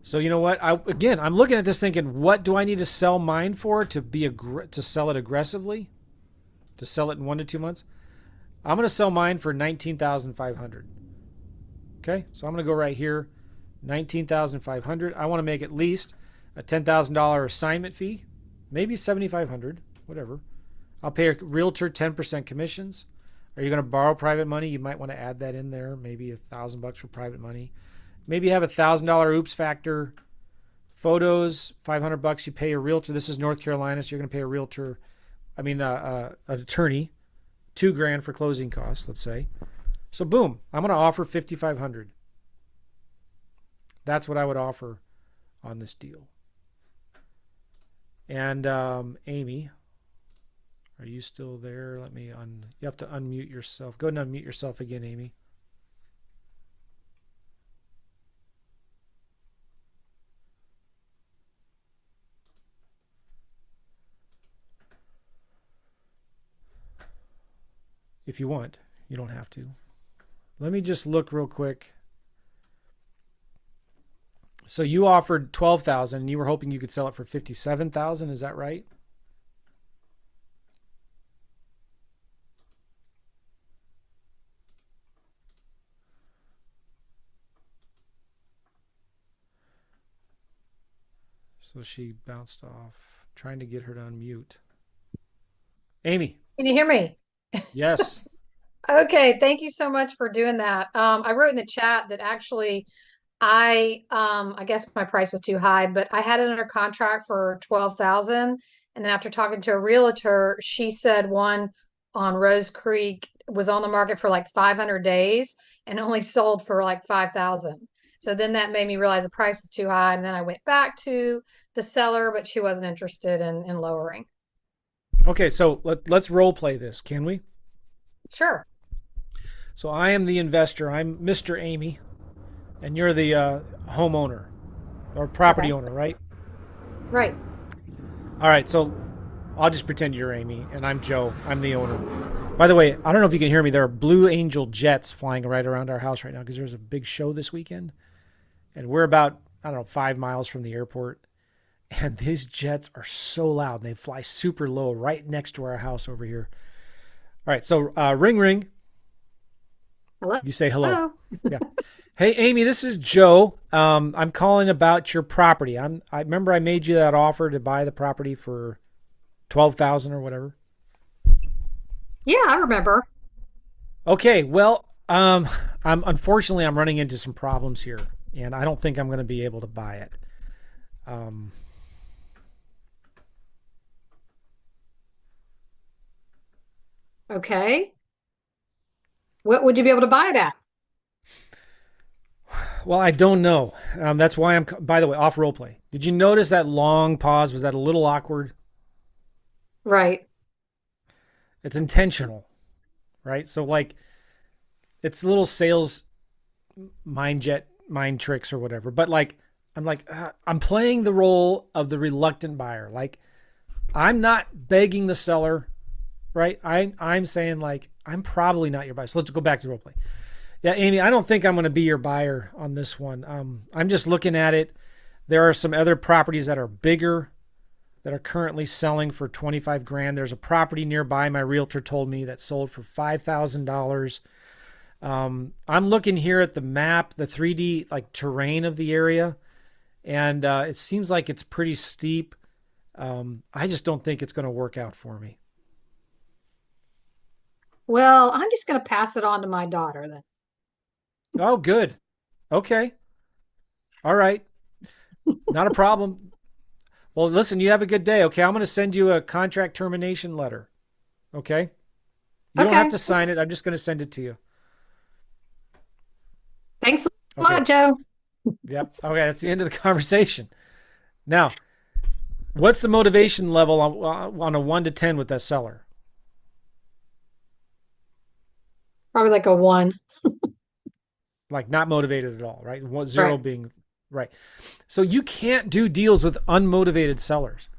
So you know what? I'm looking at this thinking, what do I need to sell mine for to sell it aggressively? To sell it in 1 to 2 months? I'm going to sell mine for 19,500. Okay, so I'm going to go right here, 19,500. I want to make at least a $10,000 assignment fee, maybe 7,500, whatever. I'll pay a realtor 10% commissions. Are you going to borrow private money? You might want to add that in there, maybe $1,000 for private money. Maybe have $1,000 oops factor. Photos, $500 you pay a realtor. This is North Carolina, so you're going to pay a realtor, an attorney, $2,000 for closing costs, let's say. So boom, I'm going to offer 5,500. That's what I would offer on this deal. And Amy, are you still there? You have to unmute yourself. Go ahead and unmute yourself again, Amy. If you want, you don't have to. Let me just look real quick. So you offered 12,000 and you were hoping you could sell it for 57,000, is that right? So she bounced off. Trying to get her to unmute. Amy. Can you hear me? Yes. Okay, thank you so much for doing that. I wrote in the chat that actually I guess my price was too high, but I had it under contract for 12,000. And then after talking to a realtor, she said one on Rose Creek was on the market for like 500 days and only sold for like 5,000. So then that made me realize the price was too high. And then I went back to the seller, but she wasn't interested in lowering. Okay, so let's role play this, can we? Sure. So I am the investor. I'm Mr. Amy, and you're the homeowner or property owner, right? Right. All right, so I'll just pretend you're Amy, and I'm Joe. I'm the owner. By the way, I don't know if you can hear me. There are Blue Angel jets flying right around our house right now because there's a big show this weekend, and we're about, 5 miles from the airport. And these jets are so loud. They fly super low right next to our house over here. All right, so ring, ring. Hello. You say hello. Hello. Yeah. Hey, Amy, this is Joe. I'm calling about your property. I remember I made you that offer to buy the property for 12,000 or whatever. Yeah, I remember. Okay, well, unfortunately I'm running into some problems here, and I don't think I'm going to be able to buy it. Okay. What would you be able to buy it at? Well, I don't know. That's why by the way, off role play. Did you notice that long pause? Was that a little awkward? Right. It's intentional, right? So like, it's little sales mind tricks or whatever. But like, I'm playing the role of the reluctant buyer. Like, I'm not begging the seller, right? I'm saying like, I'm probably not your buyer. So let's go back to role play. Yeah, Amy, I don't think I'm going to be your buyer on this one. I'm just looking at it. There are some other properties that are bigger that are currently selling for 25 grand. There's a property nearby, my realtor told me, that sold for $5,000. I'm looking here at the map, the 3D like terrain of the area, and it seems like it's pretty steep. I just don't think it's going to work out for me. Well, I'm just going to pass it on to my daughter then. Oh, good. Okay. All right. Not a problem. Well, listen, you have a good day. Okay. I'm going to send you a contract termination letter. Okay. You don't have Okay. to sign it. I'm just going to send it to you. Thanks a Okay. lot, Joe. Yep. Okay. That's the end of the conversation. Now, what's the motivation level on a 1 to 10 with that seller? Probably like a 1. Like not motivated at all, right? Zero Right. being right. So you can't do deals with unmotivated sellers.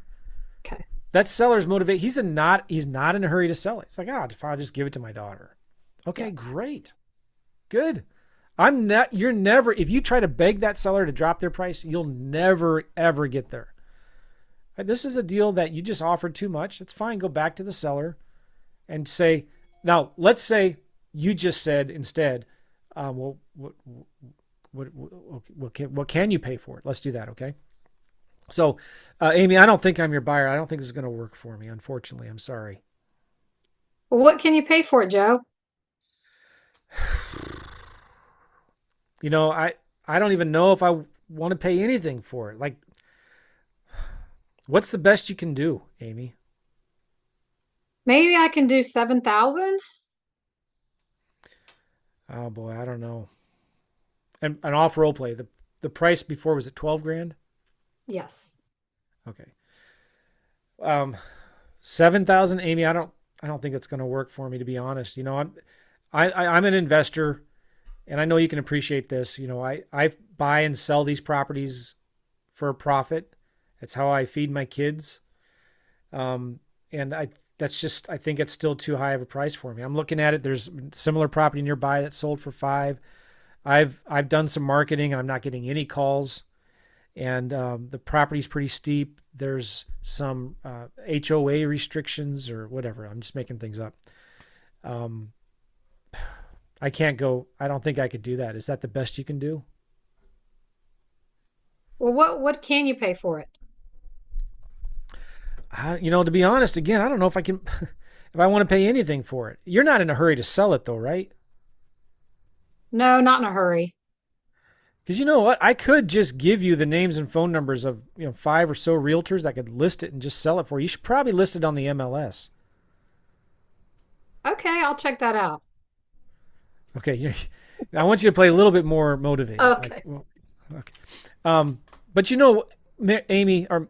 Okay. That seller's motivated. He's not in a hurry to sell it. It's like, I'll just give it to my daughter. Okay, Yeah. great. Good. You're never, if you try to beg that seller to drop their price, you'll never, ever get there. This is a deal that you just offered too much. It's fine. Go back to the seller and say, now, let's say you just said instead, well, what can you pay for it? Let's do that. Okay. So, Amy, I don't think I'm your buyer. I don't think this is going to work for me. Unfortunately, I'm sorry. Well, what can you pay for it, Joe? You know, I don't even know if I want to pay anything for it. Like, what's the best you can do, Amy? Maybe I can do 7,000. Oh boy, I don't know. And off role play, the price before was at 12 grand. Yes. Okay. 7,000, Amy. I don't think it's going to work for me, to be honest. You know, I'm an investor, and I know you can appreciate this. You know, I buy and sell these properties for a profit. That's how I feed my kids. And I think it's still too high of a price for me. I'm looking at it. There's similar property nearby that sold for 5. I've done some marketing and I'm not getting any calls. And the property's pretty steep. There's some HOA restrictions or whatever. I'm just making things up. Um, I can't go. I don't think I could do that. Is that the best you can do? Well, what can you pay for it? To be honest, again, I don't know if I can, if I want to pay anything for it. You're not in a hurry to sell it though, right? No, not in a hurry. Because you know what? I could just give you the names and phone numbers of 5 or so realtors that could list it and just sell it for you. You should probably list it on the MLS. Okay, I'll check that out. Okay, I want you to play a little bit more motivated. Okay. Okay. But Amy or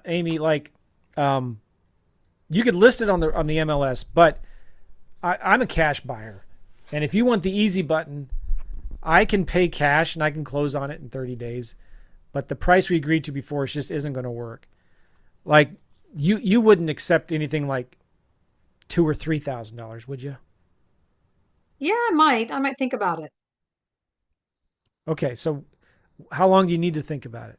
Amy, like, you could list it on the MLS, but I'm a cash buyer, and if you want the easy button, I can pay cash and I can close on it in 30 days. But the price we agreed to before just isn't going to work. Like you wouldn't accept anything like $2,000 or $3,000, would you? Yeah, I might. I might think about it. Okay, so how long do you need to think about it?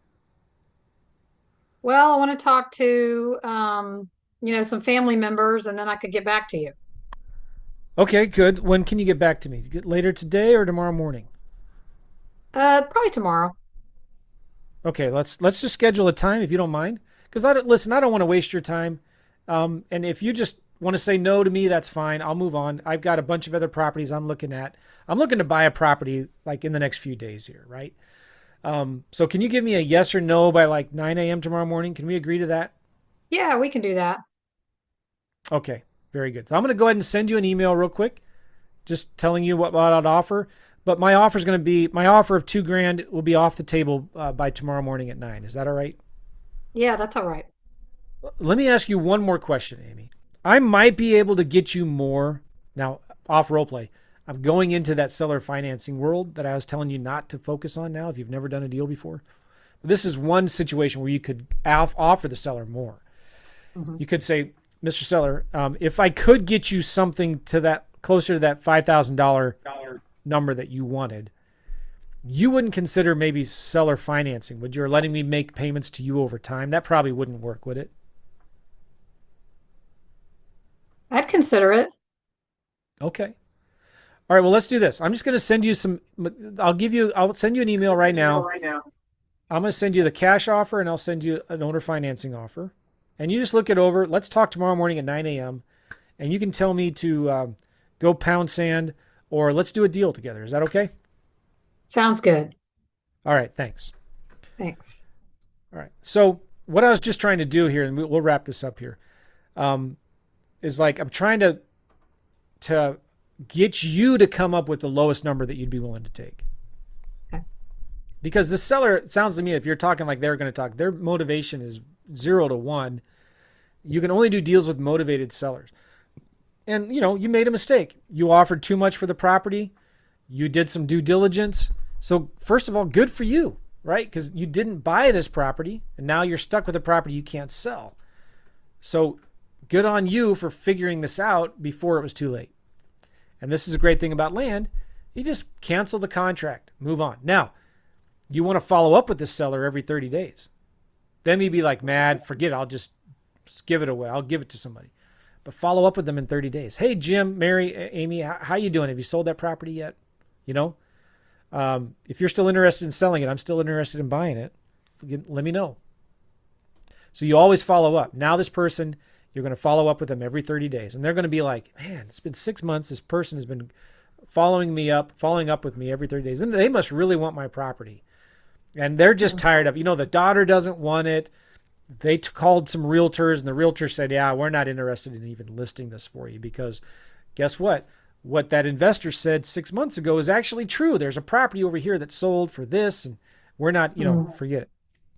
Well, I want to talk to some family members and then I could get back to you. Okay, good. When can you get back to me? Later today or tomorrow morning? Probably tomorrow. Okay, let's just schedule a time if you don't mind. Because I don't want to waste your time. And if you just want to say no to me, that's fine. I'll move on. I've got a bunch of other properties I'm looking at. I'm looking to buy a property like in the next few days here, right? So can you give me a yes or no by like 9 a.m. tomorrow morning? Can we agree to that? Yeah, we can do that. Okay, very good. So I'm going to go ahead and send you an email real quick, just telling you what I'd offer. But my offer of 2 grand will be off the table by tomorrow morning at 9. Is that all right? Yeah, that's all right. Let me ask you one more question, Amy. I might be able to get you more now off role play. I'm going into that seller financing world that I was telling you not to focus on now if you've never done a deal before. But this is one situation where you could offer the seller more. Mm-hmm. You could say, Mr. Seller, if I could get you something to that closer to that $5,000 number that you wanted, you wouldn't consider maybe seller financing, would you? Or letting me make payments to you over time? That probably wouldn't work, would it? I'd consider it. Okay. All right. Well, let's do this. I'm just going to send you I'll send you an email right now. I'm going to send you the cash offer and I'll send you an owner financing offer. And you just look it over. Let's talk tomorrow morning at 9 a.m. And you can tell me to go pound sand or let's do a deal together. Is that okay? Sounds good. All right. Thanks. Thanks. All right. So what I was just trying to do here, and we'll wrap this up here, is like I'm trying to get you to come up with the lowest number that you'd be willing to take. Okay. Because the seller, it sounds to me, if you're talking like they're going to talk, their motivation is 0 to 1. You can only do deals with motivated sellers. And, you know, you made a mistake. You offered too much for the property. You did some due diligence. So first of all, good for you, right? Because you didn't buy this property and now you're stuck with a property you can't sell. So good on you for figuring this out before it was too late. And this is a great thing about land. You just cancel the contract, move on. Now, you want to follow up with the seller every 30 days. Then you'd be like, mad, forget it. I'll just give it away. I'll give it to somebody. But follow up with them in 30 days. Hey, Jim, Mary, Amy, how you doing? Have you sold that property yet? You know, if you're still interested in selling it, I'm still interested in buying it. Let me know. So you always follow up. Now this person, you're going to follow up with them every 30 days. And they're going to be like, man, it's been 6 months. This person has been following up with me every 30 days. And they must really want my property. And they're just tired of, you know, the daughter doesn't want it. They called some realtors and the realtor said, yeah, we're not interested in even listing this for you because guess what? What that investor said 6 months ago is actually true. There's a property over here that sold for this and we're not, you know, forget it.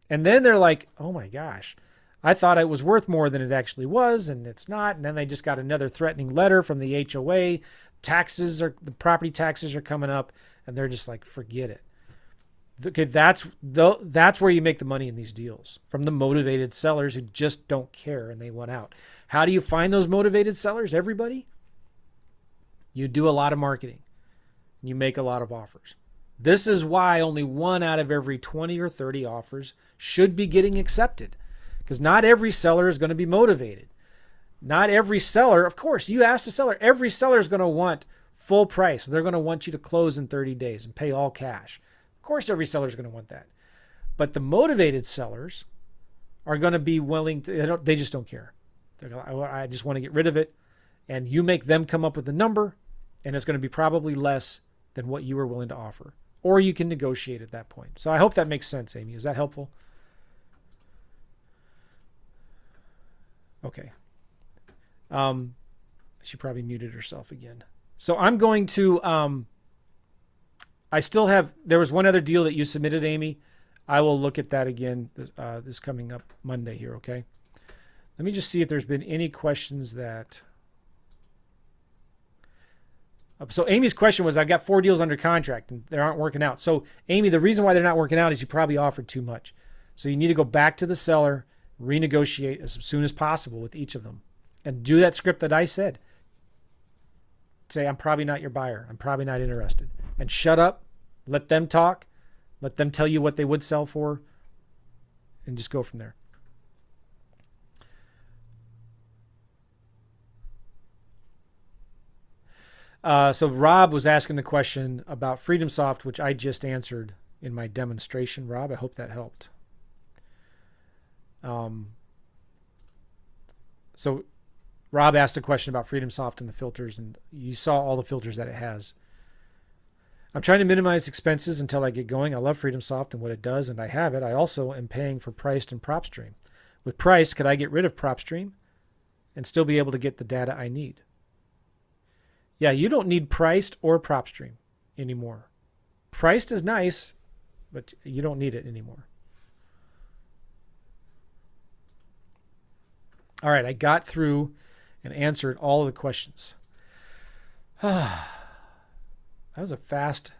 And then they're like, oh my gosh, I thought it was worth more than it actually was and it's not. And then they just got another threatening letter from the HOA. The property taxes are coming up and they're just like, forget it. Okay, that's where you make the money in these deals, from the motivated sellers who just don't care and they want out. How do you find those motivated sellers? Everybody? You do a lot of marketing. You make a lot of offers. This is why only 1 out of every 20 or 30 offers should be getting accepted, because not every seller is going to be motivated. Not every seller, of course, you ask the seller, every seller is going to want full price. They're going to want you to close in 30 days and pay all cash. Of course, every seller is going to want that. But the motivated sellers are going to be willing to, they just don't care. They're going, I just want to get rid of it. And you make them come up with a number, and it's going to be probably less than what you were willing to offer. Or you can negotiate at that point. So I hope that makes sense, Amy. Is that helpful? Okay. She probably muted herself again. So I'm going to... there was one other deal that you submitted, Amy. I will look at that again this coming up Monday here, okay? Let me just see if there's been any questions that... So Amy's question was, I've got 4 deals under contract and they aren't working out. So Amy, the reason why they're not working out is you probably offered too much. So you need to go back to the seller, renegotiate as soon as possible with each of them. And do that script that I said. Say, I'm probably not your buyer. I'm probably not interested. And shut up, let them talk, let them tell you what they would sell for, and just go from there. So Rob was asking the question about Freedomsoft, which I just answered in my demonstration. Rob, I hope that helped. So Rob asked a question about Freedomsoft and the filters, and you saw all the filters that it has. I'm trying to minimize expenses until I get going. I love Freedomsoft and what it does, and I have it. I also am paying for Priced and PropStream. With Priced, could I get rid of PropStream and still be able to get the data I need? Yeah, you don't need Priced or PropStream anymore. Priced is nice, but you don't need it anymore. All right, I got through and answered all of the questions. That was a fast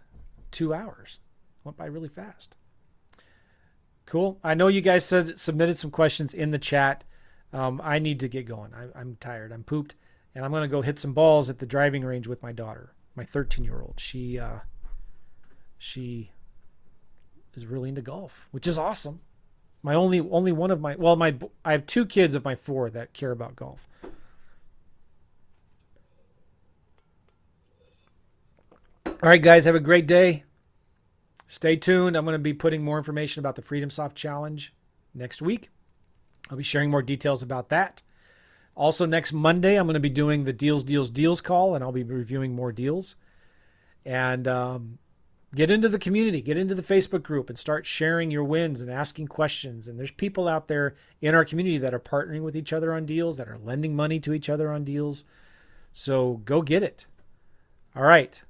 2 hours. Went by really fast. Cool. I know you guys submitted some questions in the chat. I need to get going. I'm tired. I'm pooped. And I'm going to go hit some balls at the driving range with my daughter, my 13-year-old. She is really into golf, which is awesome. My only one of my, well, I have 2 kids of my 4 that care about golf. All right, guys, have a great day. Stay tuned. I'm going to be putting more information about the Freedomsoft Challenge next week. I'll be sharing more details about that. Also, next Monday, I'm going to be doing the deals call, and I'll be reviewing more deals. And get into the community, get into the Facebook group, and start sharing your wins and asking questions. And there's people out there in our community that are partnering with each other on deals, that are lending money to each other on deals. So go get it. All right.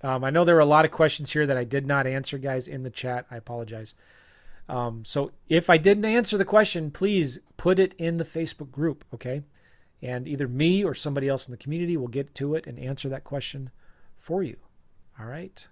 I know there were a lot of questions here that I did not answer, guys, in the chat. I apologize. So if I didn't answer the question, please put it in the Facebook group, okay? And either me or somebody else in the community will get to it and answer that question for you. All right.